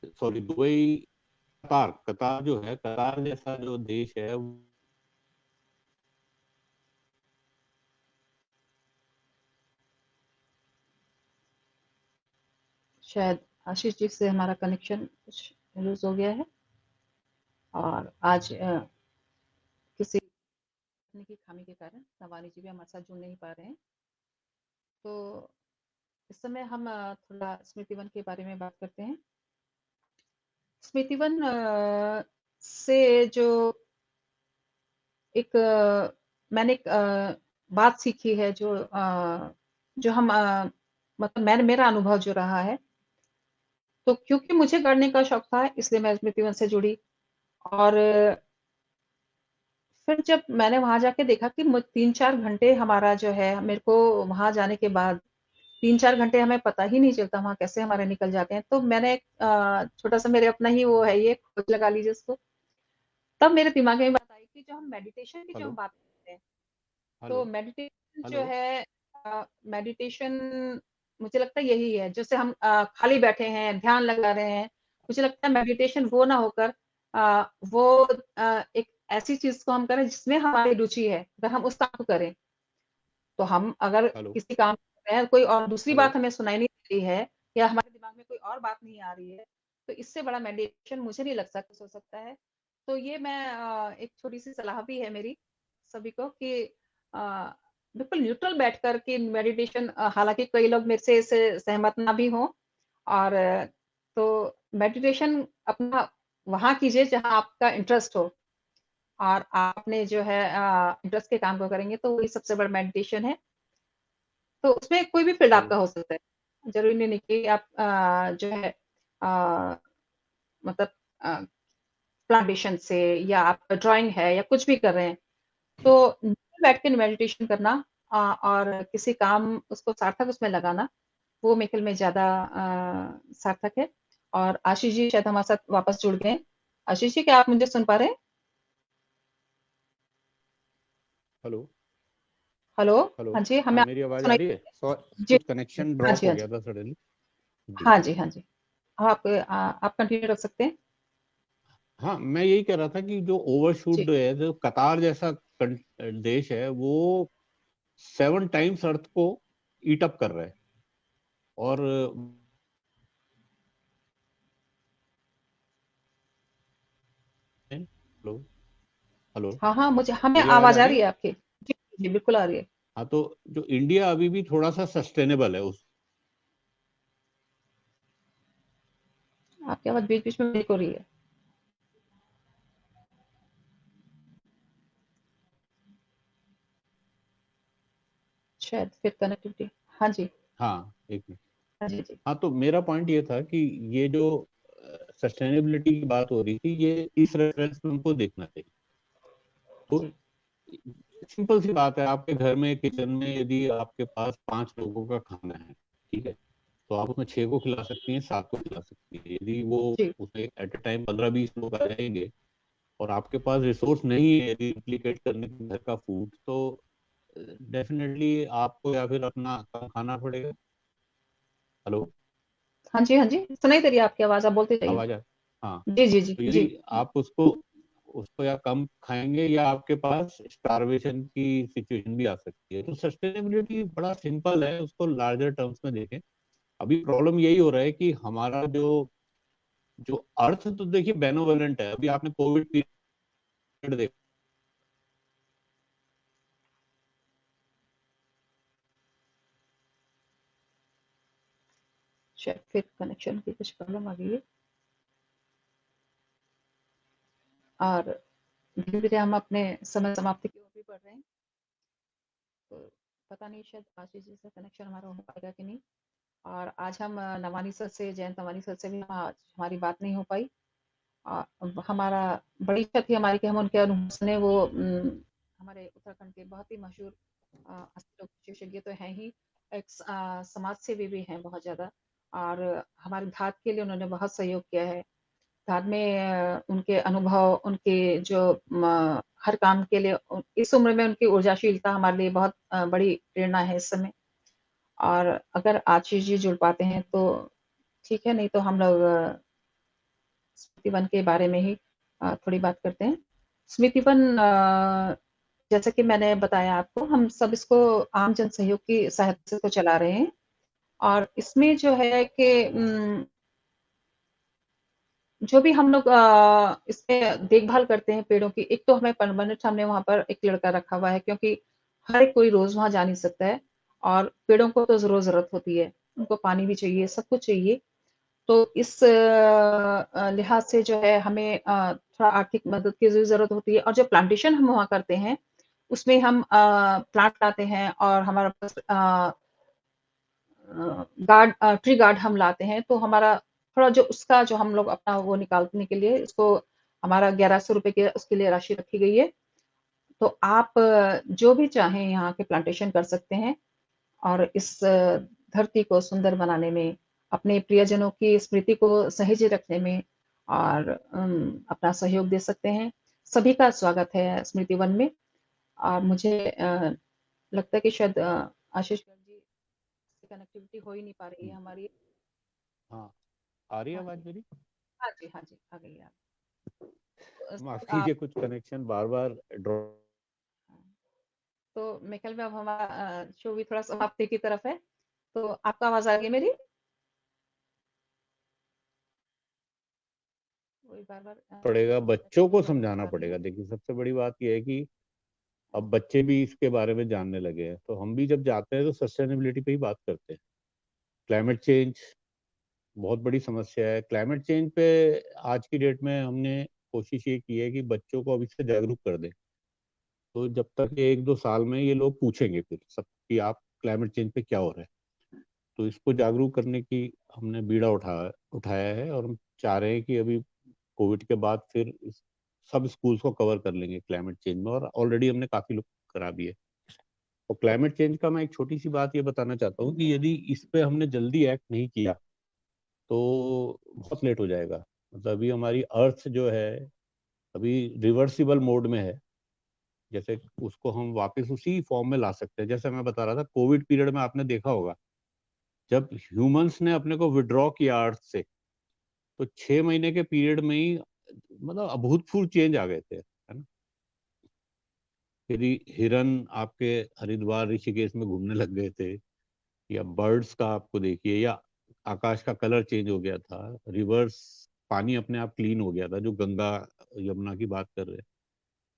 Speaker 2: सॉरी दुबई, कतार, कतार जो है, कतार जैसा जो देश है,
Speaker 1: शायद आशीष जी से हमारा कनेक्शन कुछ लूज हो गया है, और आज किसी तकनीकी खामी के कारण नवानी जी भी हमारे साथ जुड़ नहीं पा रहे हैं। तो इस समय हम थोड़ा स्मृति वन के बारे में बात करते हैं। स्मृति वन से जो एक मैंने एक बात सीखी है, जो हम मतलब मैंने, मेरा अनुभव जो रहा है, तो क्योंकि मुझे करने का शौक था इसलिए मैं स्मृति वन से जुड़ी। और फिर जब मैंने वहां जाके देखा कि 3-4 घंटे हमारा जो है, मेरे को वहां जाने के बाद 3-4 घंटे हमें पता ही नहीं चलता वहां कैसे हमारे निकल जाते हैं। तो मैंने छोटा सा, मेरे अपना ही वो है, ये खोज लगा लीजिए उसको। तब मेरे दिमाग में बात आई कि जो हम मेडिटेशन की जो हम
Speaker 2: हेलो,
Speaker 1: बात करते हैं, तो
Speaker 2: हेलो,
Speaker 1: मेडिटेशन जो
Speaker 2: हेलो,
Speaker 1: है, मेडिटेशन मुझे लगता है यही है, जैसे हम खाली बैठे हैं, ध्यान लगा रहे हैं। मुझे लगता है मेडिटेशन वो ना होकर वो एक ऐसी चीज को हम करें जिसमें हमारी रुचि है। अगर हम उस काम को करें, तो हम अगर
Speaker 2: हेलो,
Speaker 1: किसी काम कर रहे हैं, कोई और दूसरी
Speaker 2: हेलो,
Speaker 1: बात हमें सुनाई नहीं दे रही है, या हमारे दिमाग में कोई और बात नहीं आ रही है, तो इससे बड़ा मेडिटेशन मुझे नहीं लगता कुछ हो सकता है। तो ये मैं एक छोटी सी सलाह भी है मेरी सभी को कि अ, बिल्कुल न्यूट्रल बैठ कर के मेडिटेशन, हालांकि कई लोग मेरे से इससे सहमत ना भी हों, और तो मेडिटेशन अपना वहां कीजिए जहां आपका इंटरेस्ट हो, और आपने जो है इंटरेस्ट के काम को करेंगे, तो वही सबसे बड़ा मेडिटेशन है। तो उसमें कोई भी फील्ड
Speaker 2: हेलो,
Speaker 1: आपका हो सकता है। ज़रूरी नहीं कि आप जो है अ, मतलब अ, प्लांटेशन से, या आप ड्राइंग है या कुछ भी कर रहे हैं, तो नीचे बैठ के मेडिटेशन करना और किसी काम उसको सार्थक उसमें लगाना, वो मेरे ख़्याल में ज़्यादा सार्थक है। और आशीष जी शायद हमारे साथ वापस जुड़ गए हैं। आशीष जी, क्या आप मुझे सुन पा रहे हैं?
Speaker 2: Hello,
Speaker 1: hello?
Speaker 2: हेलो।
Speaker 1: हाँ जी,
Speaker 2: हाँ,
Speaker 1: हमें
Speaker 2: मेरी
Speaker 1: आपकी
Speaker 2: आवाज आ
Speaker 1: सुनाई
Speaker 2: रही है?
Speaker 1: जी,
Speaker 2: कुछ कनेक्शन
Speaker 1: हाँ
Speaker 2: ड्रॉप
Speaker 1: जी,
Speaker 2: हो
Speaker 1: हाँ
Speaker 2: गया
Speaker 1: जी।
Speaker 2: था सडनली। जी।
Speaker 1: हाँ जी, हाँ जी। आप कंटिन्यू रख सकते हैं।
Speaker 2: हाँ, मैं यही कह रहा था कि जो
Speaker 1: जी।
Speaker 2: ओवरशूट है, जो कतार जैसा देश है, वो 7 टाइम्स अर्थ को ईट अप कर रहा है। और हेलो, हेलो,
Speaker 1: हाँ, हाँ, हमें
Speaker 2: मेरी आवाज आ
Speaker 1: आवाज़ आ
Speaker 2: रही
Speaker 1: रही
Speaker 2: है?
Speaker 1: है आपकी। जी, जी, बिल्कुल आ रही है।
Speaker 2: हाँ, तो जो इंडिया अभी भी थोड़ा सा सस्टेनेबल है उस,
Speaker 1: आपकी आवाज़ बीच-बीच में ब्रेक हो रही है। शायद फिर कनेक्टिविटी। हाँ जी।
Speaker 2: हाँ, एक मिनट।
Speaker 1: हाँ जी, जी।
Speaker 2: हाँ, तो मेरा पॉइंट ये था कि ये जो सस्टेनेबिलिटी की बात हो रही थी, ये इस रेफरेंस में हमको देखना चाहिए। तो
Speaker 1: जी।
Speaker 2: सिंपल सी बात है, आपके घर में किचन में यदि आपके पास 5 लोगों का खाना है, ठीक है, तो आप उसमें 6 को खिला सकती हैं, 7 को खिला सकती हैं। यदि वो
Speaker 1: जी।
Speaker 2: उसमें एट ए टाइम 15 20 लोग आ जाएंगे और आपके पास रिसोर्स नहीं है यदि रिप्लिकेट करने के घर का फूड, तो डेफिनेटली आपको या फिर अपना कम खाना पड़ेगा। हेलो,
Speaker 1: हाँ जी, हाँ जी। सुनाई दे रही है आपकी आवाज़, आप बोलते जाइए।
Speaker 2: आवाज आ, हाँ।
Speaker 1: जी, जी, जी,
Speaker 2: तो
Speaker 1: जी।
Speaker 2: यदि आप उसको उसको या कम खाएंगे या आपके पास स्टारवेशन की सिचुएशन भी आ सकती है। तो सस्टेनेबिलिटी बड़ा सिंपल है, उसको लार्जर टर्म्स में देखें। अभी प्रॉब्लम यही हो रहा है कि हमारा जो जो अर्थ, तो देखिए बेनोवलेंट है। अभी आपने कोविड पीरियड देखा,
Speaker 1: शायद फिर कनेक्शन की कुछ प्रॉब्लम आ गई है और धीरे-धीरे हम अपने समय समाप्ति की ओर भी बढ़ रहे हैं। तो पता नहीं शायद आशीष जी से कनेक्शन हमारा हो पाएगा कि नहीं। और आज हम नवानी सर से, जयंत नवानी सर से भी आज हमारी बात नहीं हो पाई। हमारा बड़ी इच्छा थी हमारी कि हम उनके अनुभव सुने। वो हमारे उत्तराखंड के बहुत ही मशहूर अस्थिरोग विशेषज्ञ तो हैं ही, एक समाज सेवी भी हैं बहुत ज़्यादा, और हमारे धात के लिए उन्होंने बहुत सहयोग किया है। धात में उनके अनुभव, उनके जो हर काम के लिए इस उम्र में उनकी ऊर्जाशीलता हमारे लिए बहुत बड़ी प्रेरणा है इस समय। और अगर आशीष जी जुड़ पाते हैं तो ठीक है, नहीं तो हम लोग स्मृति वन के बारे में ही थोड़ी बात करते हैं। स्मृति वन जैसा कि मैंने बताया आपको, हम सब इसको आम जन सहयोग की सहायता से तो चला रहे हैं। और इसमें जो है कि जो भी हम लोग इसमें देखभाल करते हैं पेड़ों की, एक तो हमें परमानेंट हमने वहाँ पर एक लड़का रखा हुआ है, क्योंकि हर एक कोई रोज़ वहाँ जा नहीं सकता है और पेड़ों को तो ज़रूर ज़रूरत होती है। उनको पानी भी चाहिए, सब कुछ चाहिए। तो इस लिहाज से जो है हमें थोड़ा आर्थिक मदद की ज़रूरत होती है। और जो प्लांटेशन हम वहाँ करते हैं, उसमें हम प्लांट लाते हैं और हमारे पास ट्री गार्ड हम लाते हैं, तो हमारा थोड़ा जो उसका जो हम लोग अपना वो निकालने के लिए इसको हमारा 1100 रुपए की उसके लिए राशि रखी गई है। तो आप जो भी चाहें यहाँ के प्लांटेशन कर सकते हैं और इस धरती को सुंदर बनाने में, अपने प्रियजनों की स्मृति को सहेजे रखने में और अपना सहयोग दे सकते हैं। सभी का स्वागत है स्मृति वन में। और मुझे लगता है कि शायद आशीष जी से कनेक्टिविटी हो ही नहीं पा रही है हमारी।
Speaker 2: हाँ, आ रही है
Speaker 1: हाँ
Speaker 2: आवाज
Speaker 1: जी,
Speaker 2: मेरी?
Speaker 1: हाँ जी, हाँ जी, आ गई है। तो
Speaker 2: माफ
Speaker 1: सर आप
Speaker 2: कीजिए, कुछ कनेक्शन बार बार ड्रॉप।
Speaker 1: तो मेरे ख्याल में अब हमारा शो भी थोड़ा समाप्ति की तरफ है। तो आपको आवाज़ आ रही है मेरी? वही बार-बार
Speaker 2: पड़ेगा, बच्चों
Speaker 1: कनेक्शन
Speaker 2: को
Speaker 1: की प्रॉब्लम
Speaker 2: समझाना
Speaker 1: आ रही है।
Speaker 2: पड़ेगा। देखिए, सबसे बड़ी बात यह है कि अब बच्चे भी इसके बारे में जानने लगे हैं, तो हम भी जब जाते हैं तो सस्टेनेबिलिटी पे ही बात करते हैं। क्लाइमेट चेंज बहुत बड़ी समस्या है। क्लाइमेट चेंज पे आज की डेट में हमने कोशिश ये की है कि बच्चों को अभी से जागरूक कर दें। तो जब तक ये 1-2 साल में ये लोग पूछेंगे फिर सब कि आप क्लाइमेट चेंज पे क्या हो रहा है, तो इसको जागरूक करने की हमने बीड़ा उठाया है। और हम चाह रहे हैं कि अभी कोविड के बाद फिर सब स्कूल्स को कवर कर लेंगे क्लाइमेट चेंज में, और ऑलरेडी हमने काफी लोग करा भी है। और क्लाइमेट चेंज का मैं एक छोटी सी बात ये बताना चाहता हूँ कि यदि इस पे हमने जल्दी एक्ट नहीं किया तो बहुत लेट हो जाएगा। मतलब अभी हमारी अर्थ जो है अभी रिवर्सिबल मोड में है। जैसे उसको हम वापस उसी फॉर्म में ला सकते हैं। जैसे मैं बता रहा था, कोविड पीरियड में आपने देखा होगा, जब ह्यूमंस ने अपने को विड्रॉ किया अर्थ से, तो 6 महीने के पीरियड में ही मतलब अभूतपूर्व चेंज आ गए थे, है ना। यदि हिरन आपके हरिद्वार ऋषिकेश में घूमने लग गए थे, या बर्ड्स का आपको देखिए, या आकाश का कलर चेंज हो गया था, रिवर्स पानी अपने आप क्लीन हो गया था, जो गंगा यमुना की बात कर रहे हैं।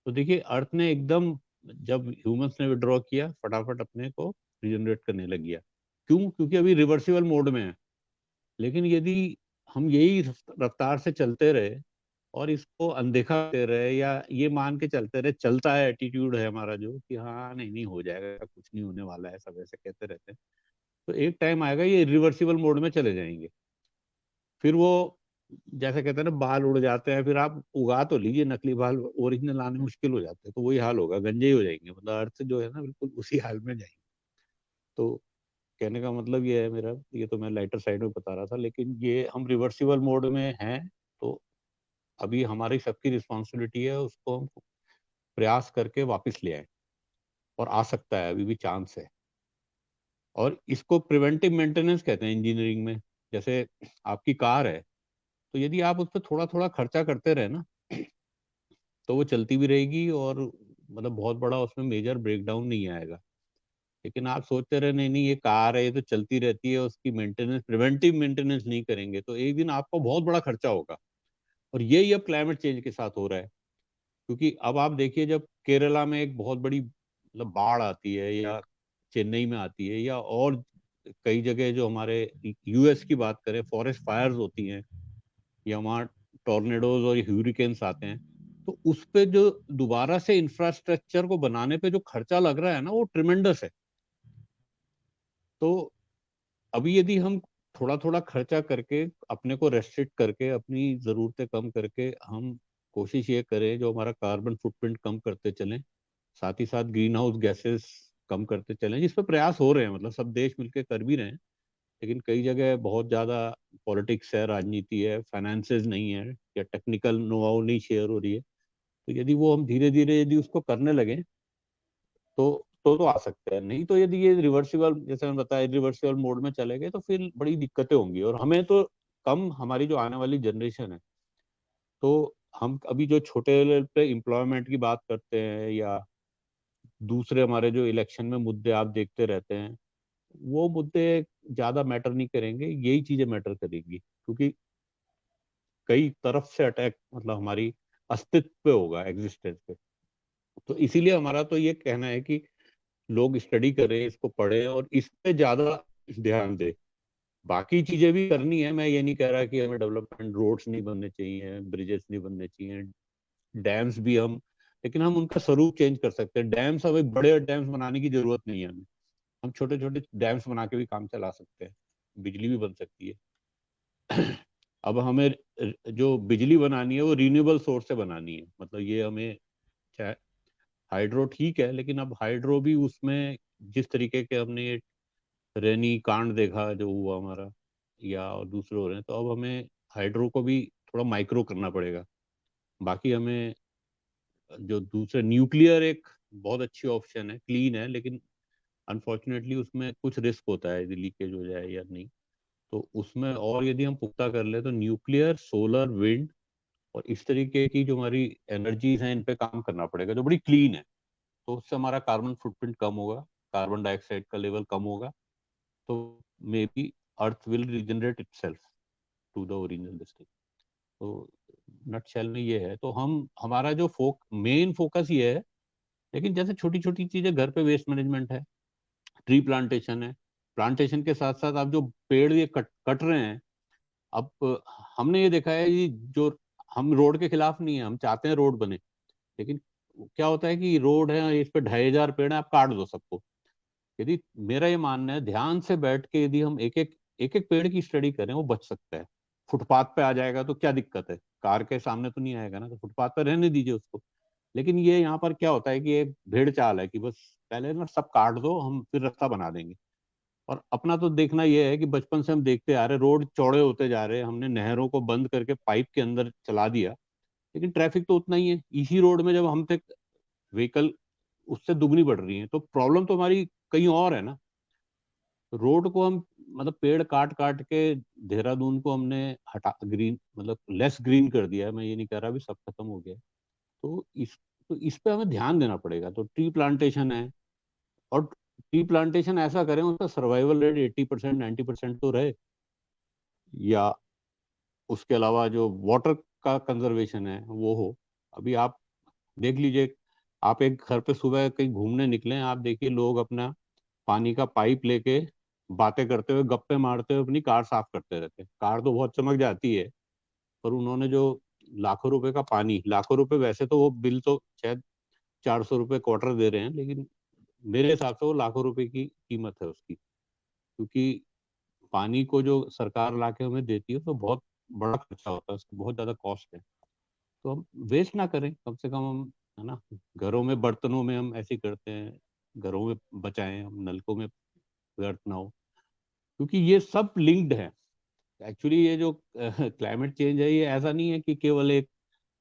Speaker 2: तो देखिए, अर्थ ने एकदम, जब ह्यूमंस ने विड्रॉ किया, फटाफट अपने को रिजनरेट करने लग गया। क्यों? क्योंकि अभी रिवर्सिबल मोड में है। लेकिन यदि हम यही रफ्तार से चलते रहे और इसको अनदेखा करते रहे, या ये मान के चलते रहे, चलता है एटीट्यूड है हमारा जो कि हाँ नहीं नहीं हो जाएगा, कुछ नहीं होने वाला है, सब ऐसे कहते रहते हैं, तो एक टाइम आएगा ये रिवर्सिबल मोड में चले जाएंगे। फिर वो जैसे कहते हैं ना, बाल उड़ जाते हैं, फिर आप उगा तो लीजिए नकली बाल, ओरिजिनल आने मुश्किल हो जाते हैं, तो वही हाल होगा, गंजे ही हो जाएंगे। मतलब अर्थ जो है ना, बिल्कुल उसी हाल में जाएंगे। तो कहने का मतलब ये है मेरा, ये तो मैं लाइटर साइड में बता रहा था, लेकिन ये हम रिवर्सिबल मोड में हैं। तो अभी हमारी सबकी रिस्पॉन्सिबिलिटी है उसको हम प्रयास करके वापस ले आए। और आ सकता है, अभी भी चांस है। और इसको प्रिवेंटिव मेंटेनेंस कहते हैं इंजीनियरिंग में। जैसे आपकी कार है, तो यदि आप उस पर थोड़ा थोड़ा खर्चा करते रहे ना, तो वो चलती भी रहेगी, और मतलब बहुत बड़ा उसमें मेजर ब्रेकडाउन नहीं आएगा। लेकिन आप सोचते रहे नहीं नहीं ये कार है, ये तो चलती रहती है, उसकी मेंटेनेंस, प्रिवेंटिव मेंटेनेंस नहीं करेंगे, तो एक दिन आपको बहुत बड़ा खर्चा होगा। और यही अब क्लाइमेट चेंज के साथ हो रहा है। क्योंकि अब आप देखिए, जब केरला में एक बहुत बड़ी मतलब बाढ़ आती है, या चेन्नई में आती है, या और कई जगह जो हमारे यूएस की बात करें, फॉरेस्ट फायर्स होती हैं या वहाँ टॉर्नेडोज और ह्यूरिकेन्स आते हैं, तो उस पे जो दोबारा से इंफ्रास्ट्रक्चर को बनाने पे जो खर्चा लग रहा है ना, वो ट्रिमेंडस है। तो अभी यदि हम थोड़ा थोड़ा खर्चा करके, अपने को रेस्ट्रिक्ट करके, अपनी ज़रूरतें कम करके हम कोशिश ये करें जो हमारा कार्बन फुटप्रिंट कम करते चलें, साथ ही साथ ग्रीन हाउस गैसेस कम करते चलें, जिस पर प्रयास हो रहे हैं, मतलब सब देश मिलकर कर भी रहे हैं, लेकिन कई जगह बहुत ज़्यादा पॉलिटिक्स है, राजनीति है, फाइनेंसेस नहीं है, या टेक्निकल नो हाउ नहीं शेयर हो रही है। तो यदि वो हम धीरे धीरे यदि उसको करने लगे तो आ सकते हैं। नहीं तो यदि ये रिवर्सिबल, जैसे मैंने बताया, रिवर्सिबल मोड में चले गए तो फिर बड़ी दिक्कतें होंगी, और हमें तो कम, हमारी जो आने वाली जनरेशन है, तो हम अभी जो छोटे लेवल पे एम्प्लॉयमेंट की बात करते हैं, या दूसरे हमारे जो इलेक्शन में मुद्दे आप देखते रहते हैं, वो मुद्दे ज्यादा मैटर नहीं करेंगे, यही चीजें मैटर करेंगी, क्योंकि कई तरफ से अटैक, मतलब हमारी अस्तित्व पे होगा, एग्जिस्टेंस पे। तो इसीलिए हमारा तो ये कहना है कि लोग स्टडी करें, इसको पढ़ें और इस पे ज्यादा ध्यान दें। बाकी चीजें भी करनी है, मैं ये नहीं कह रहा कि हमें डेवलपमेंट, रोड्स नहीं बनने चाहिए, ब्रिजेस नहीं बनने चाहिए, डैम्स भी हम, लेकिन हम उनका स्वरूप चेंज कर सकते हैं। डैम्स, अब एक बड़े डैम्स बनाने की जरूरत नहीं है हमें, हम छोटे छोटे डैम्स बना के भी काम चला सकते हैं, बिजली भी बन सकती है। अब हमें जो बिजली बनानी है वो रिन्यूएबल सोर्स से बनानी है, मतलब ये हमें, चाहे हाइड्रो ठीक है, लेकिन अब हाइड्रो भी उसमें जिस तरीके के हमने ये रैनी कांड देखा जो हुआ हमारा, या और दूसरे हो रहे हैं, तो अब हमें हाइड्रो को भी थोड़ा माइक्रो करना पड़ेगा। बाकी हमें जो दूसरे, न्यूक्लियर एक बहुत अच्छी ऑप्शन है, क्लीन है, लेकिन अनफॉर्चुनेटली उसमें कुछ रिस्क होता है, यदि लीकेज हो जाए या नहीं, तो उसमें और यदि हम पुख्ता कर ले तो न्यूक्लियर, सोलर, विंड और इस तरीके की जो हमारी एनर्जीज हैं, इन पे काम करना पड़ेगा, जो बड़ी क्लीन है। तो उससे हमारा कार्बन फुटप्रिंट कम होगा, कार्बन डाइऑक्साइड का लेवल कम होगा, तो may be earth will regenerate itself to the original district. तो नटशेल में ये है, तो हम, हमारा जो मेन फोकस ये है, लेकिन जैसे छोटी छोटी चीजें घर पे, वेस्ट मैनेजमेंट है, ट्री प्लांटेशन है, प्लांटेशन के साथ साथ आप जो पेड़ ये कट रहे हैं, अब हमने ये देखा है कि जो, हम रोड के खिलाफ नहीं है, हम चाहते हैं रोड बने, लेकिन क्या होता है कि रोड है, इस पे 2,500 पेड़ है, आप काट दो सबको। यदि, मेरा ये मानना है, ध्यान से बैठ के यदि हम एक एक पेड़ की स्टडी करें, वो बच सकता है। फुटपाथ पे आ जाएगा तो क्या दिक्कत है, कार के सामने तो नहीं आएगा ना, तो फुटपाथ पे रहने दीजिए उसको। लेकिन ये यहाँ पर क्या होता है कि ये भेड़ चाल है कि बस पहले ना सब काट दो, हम फिर रास्ता बना देंगे। और अपना तो देखना ये है कि बचपन से हम देखते आ रहे, रोड चौड़े होते जा रहे हैं, हमने नहरों को बंद करके पाइप के अंदर चला दिया, लेकिन ट्रैफिक तो उतना ही है। इसी रोड में जब हम तक व्हीकल उससे दुगनी बढ़ रही है, तो प्रॉब्लम तो हमारी कहीं और है ना। रोड को हम, मतलब पेड़ काट काट के देहरादून को हमने हटा, ग्रीन, मतलब लेस ग्रीन कर दिया है। मैं ये नहीं कह रहा अभी सब खत्म हो गया है। तो इस पे हमें ध्यान देना पड़ेगा। तो ट्री प्लांटेशन है, और ट्री प्लांटेशन ऐसा करें उसका सर्वाइवल रेट 80%, 90% तो रहे। या उसके अलावा जो वाटर का कंजर्वेशन है वो हो। अभी आप देख लीजिए, आप एक घर पे सुबह कहीं घूमने निकले, आप देखिए लोग अपना पानी का पाइप लेके बातें करते हुए, गप्पे मारते हुए अपनी कार साफ करते रहते हैं। कार तो बहुत चमक जाती है, पर उन्होंने जो लाखों रुपए का पानी, लाखों रुपए, वैसे तो वो बिल तो शायद 400 रुपये क्वार्टर दे रहे हैं, लेकिन मेरे हिसाब से वो लाखों रुपए की कीमत है उसकी, क्योंकि पानी को जो सरकार ला के हमें देती है तो बहुत बड़ा खर्चा होता है, उसका बहुत ज्यादा कॉस्ट है। तो हम वेस्ट ना करें, कम से कम हम, है ना, घरों में, बर्तनों में हम ऐसे ही करते हैं, घरों में बचाएं, हम नलकों में व्यर्थ ना हो, क्योंकि ये सब लिंक्ड है। एक्चुअली ये जो क्लाइमेट चेंज है, ये ऐसा नहीं है कि केवल एक,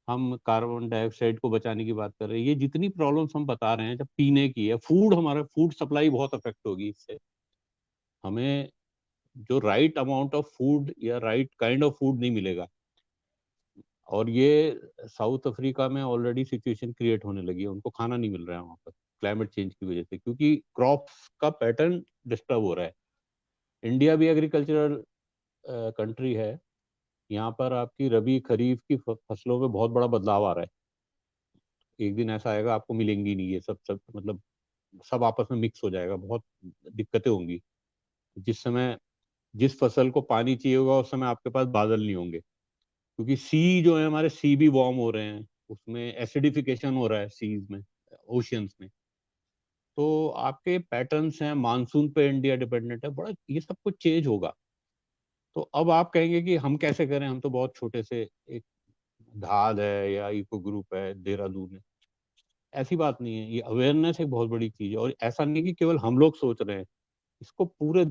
Speaker 2: हम कार्बन डाइऑक्साइड को बचाने की बात कर रहे हैं। ये जितनी प्रॉब्लम्स हम बता रहे हैं, जब पीने की है, फूड, हमारा फूड सप्लाई बहुत अफेक्ट होगी इससे। हमें जो राइट अमाउंट ऑफ फूड या राइट काइंड ऑफ फूड नहीं मिलेगा। और ये साउथ अफ्रीका में ऑलरेडी सिचुएशन क्रिएट होने लगी है, उनको खाना नहीं मिल रहा है वहाँ पर, क्लाइमेट चेंज की वजह से, क्योंकि क्रॉप्स का पैटर्न डिस्टर्ब हो रहा है। इंडिया भी एग्रीकल्चरल कंट्री है, यहाँ पर आपकी रबी खरीफ की फसलों में बहुत बड़ा बदलाव आ रहा है। एक दिन ऐसा आएगा आपको मिलेंगी नहीं, ये सब सब मतलब सब आपस में मिक्स हो जाएगा, बहुत दिक्कतें होंगी। जिस समय जिस फसल को पानी चाहिए होगा उस समय आपके पास बादल नहीं होंगे, क्योंकि सी जो है हमारे सी भी वार्म हो रहे हैं, उसमें एसिडिफिकेशन हो रहा है सीज में, ओशियंस में। तो आपके पैटर्न्स हैं, मानसून पे इंडिया डिपेंडेंट है, बड़ा ये सब कुछ चेंज होगा। तो अब आप कहेंगे कि हम कैसे करें, हम तो बहुत छोटे से एक धाद है या इको ग्रुप है, देहरादून है। ऐसी बात नहीं है, ये अवेयरनेस एक बहुत बड़ी चीज है, और ऐसा नहीं कि केवल हम लोग सोच रहे हैं, इसको पूरे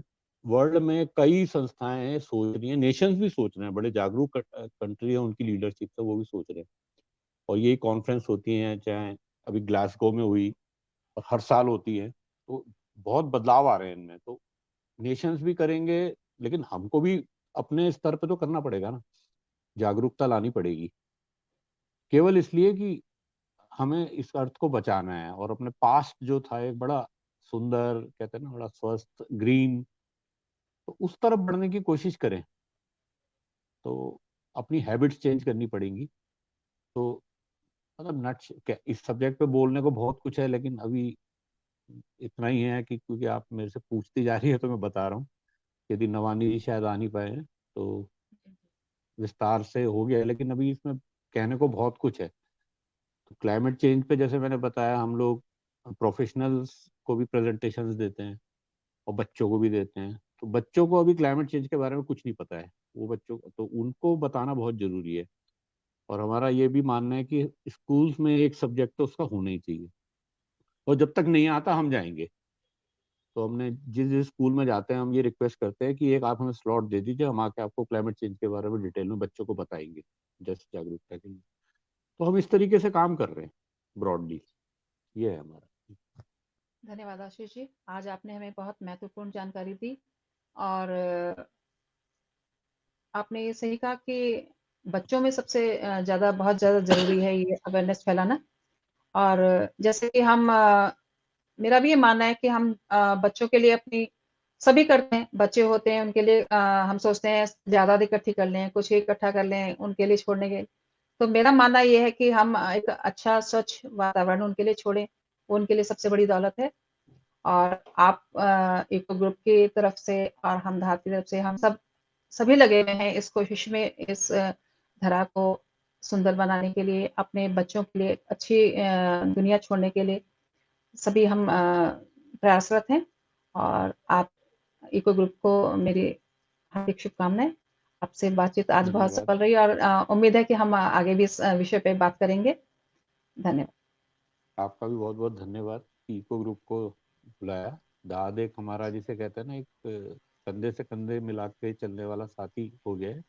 Speaker 2: वर्ल्ड में कई संस्थाएं सोच रही हैं, नेशंस भी सोच रहे हैं, बड़े जागरूक कंट्री है, उनकी लीडरशिप से वो भी सोच रहे हैं। और यही कॉन्फ्रेंस होती हैं, चाहे अभी ग्लासगो में हुई और हर साल होती है, तो बहुत बदलाव आ रहे हैं इनमें। तो नेशंस भी करेंगे, लेकिन हमको भी अपने स्तर पे तो करना पड़ेगा ना, जागरूकता लानी पड़ेगी, केवल इसलिए कि हमें इस अर्थ को बचाना है, और अपने पास्ट जो था एक बड़ा सुंदर, कहते हैं ना, बड़ा स्वस्थ ग्रीन, तो उस तरफ बढ़ने की कोशिश करें। तो अपनी हैबिट्स चेंज करनी पड़ेंगी। तो मतलब इस सब्जेक्ट पे बोलने को बहुत कुछ है, लेकिन अभी इतना ही है कि क्योंकि आप मेरे से पूछती जा रही है तो मैं बता रहा हूँ। यदि नवानी जी शायद आ नहीं पाए हैं तो विस्तार से हो गया है, लेकिन अभी इसमें कहने को बहुत कुछ है। तो क्लाइमेट चेंज पे जैसे मैंने बताया, हम लोग प्रोफेशनल्स को भी प्रेजेंटेशंस देते हैं और बच्चों को भी देते हैं। तो बच्चों को अभी क्लाइमेट चेंज के बारे में कुछ नहीं पता है, वो बच्चों तो उनको बताना बहुत जरूरी है। और हमारा ये भी मानना है कि स्कूल्स में एक सब्जेक्ट तो उसका होना ही चाहिए, और जब तक नहीं आता हम जाएंगे। तो हमने जिस जिस स्कूल में जाते हैं हम ये रिक्वेस्ट करते हैं कि एक आप हमें स्लॉट दे दीजिए, हम आके आपको क्लाइमेट चेंज के बारे में डिटेल में बच्चों को बताएंगे, जस्ट जागरूकता के लिए। तो हम इस तरीके से काम कर रहे हैं ब्रॉडली, ये है हमारा।
Speaker 1: धन्यवाद आशीष जी। आज आपने हमें बहुत महत्वपूर्ण जानकारी दी, और आपने ये सही कहा कि बच्चों में सबसे बहुत ज़्यादा ज़रूरी है ये अवेयरनेस फैलाना। और जैसे कि मेरा भी ये मानना है कि हम बच्चों के लिए अपनी सभी करते हैं, बच्चे होते हैं उनके लिए हम सोचते हैं ज़्यादा इकट्ठी कर लें, कुछ इकट्ठा कर लें उनके लिए छोड़ने के। तो मेरा मानना ये है कि हम एक अच्छा स्वच्छ वातावरण उनके लिए छोड़ें, वो उनके लिए सबसे बड़ी दौलत है। और आप इको ग्रुप की तरफ से और हम धात की तरफ से हम सभी लगे हुए हैं इस कोशिश में, इस धरा को सुंदर बनाने के लिए, अपने बच्चों के लिए अच्छी दुनिया छोड़ने के लिए सभी हम प्रयासरत हैं। और आप इको ग्रुप को मेरी हार्दिक शुभकामनाएं। आपसे बातचीत आज बहुत
Speaker 2: धन्यवाद।
Speaker 1: सफल रही, और उम्मीद है कि हम आगे भी इस विषय पे बात करेंगे। धन्यवाद।
Speaker 2: आपका भी बहुत बहुत धन्यवाद कि इको ग्रुप को बुलाया। दाद एक हमारा, जिसे कहते हैं ना, एक कंधे से कंधे मिला के चलने वाला साथी हो गया है।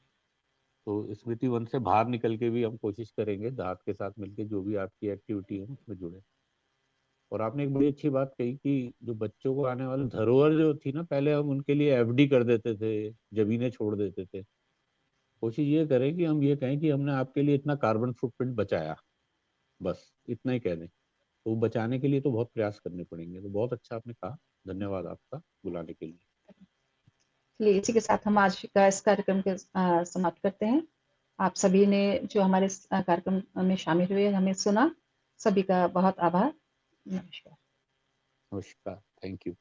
Speaker 2: तो स्मृति वन से बाहर निकल के भी हम कोशिश करेंगे दाद के साथ मिलके जो भी आपकी एक्टिविटी है उसमें जुड़े। और आपने एक बड़ी अच्छी बात कही कि जो बच्चों को आने वाली धरोहर जो थी ना, पहले हम उनके लिए एफडी कर देते थे, जमीनें छोड़ देते थे। कोशिश ये करें कि हम ये कहें कि हमने आपके लिए इतना कार्बन फुटप्रिंट बचाया, बस इतना ही कह दें। तो बचाने के लिए तो बहुत प्रयास करने पड़ेंगे। तो बहुत अच्छा आपने कहा, धन्यवाद आपका बुलाने के लिए।
Speaker 1: चलिए, इसी के साथ हम आज का इस कार्यक्रम के समाप्त करते हैं। आप सभी ने जो हमारे इस कार्यक्रम में शामिल हुए, हमें सुना, सभी का बहुत आभार। नमस्कार।
Speaker 2: नमस्कार, थैंक यू।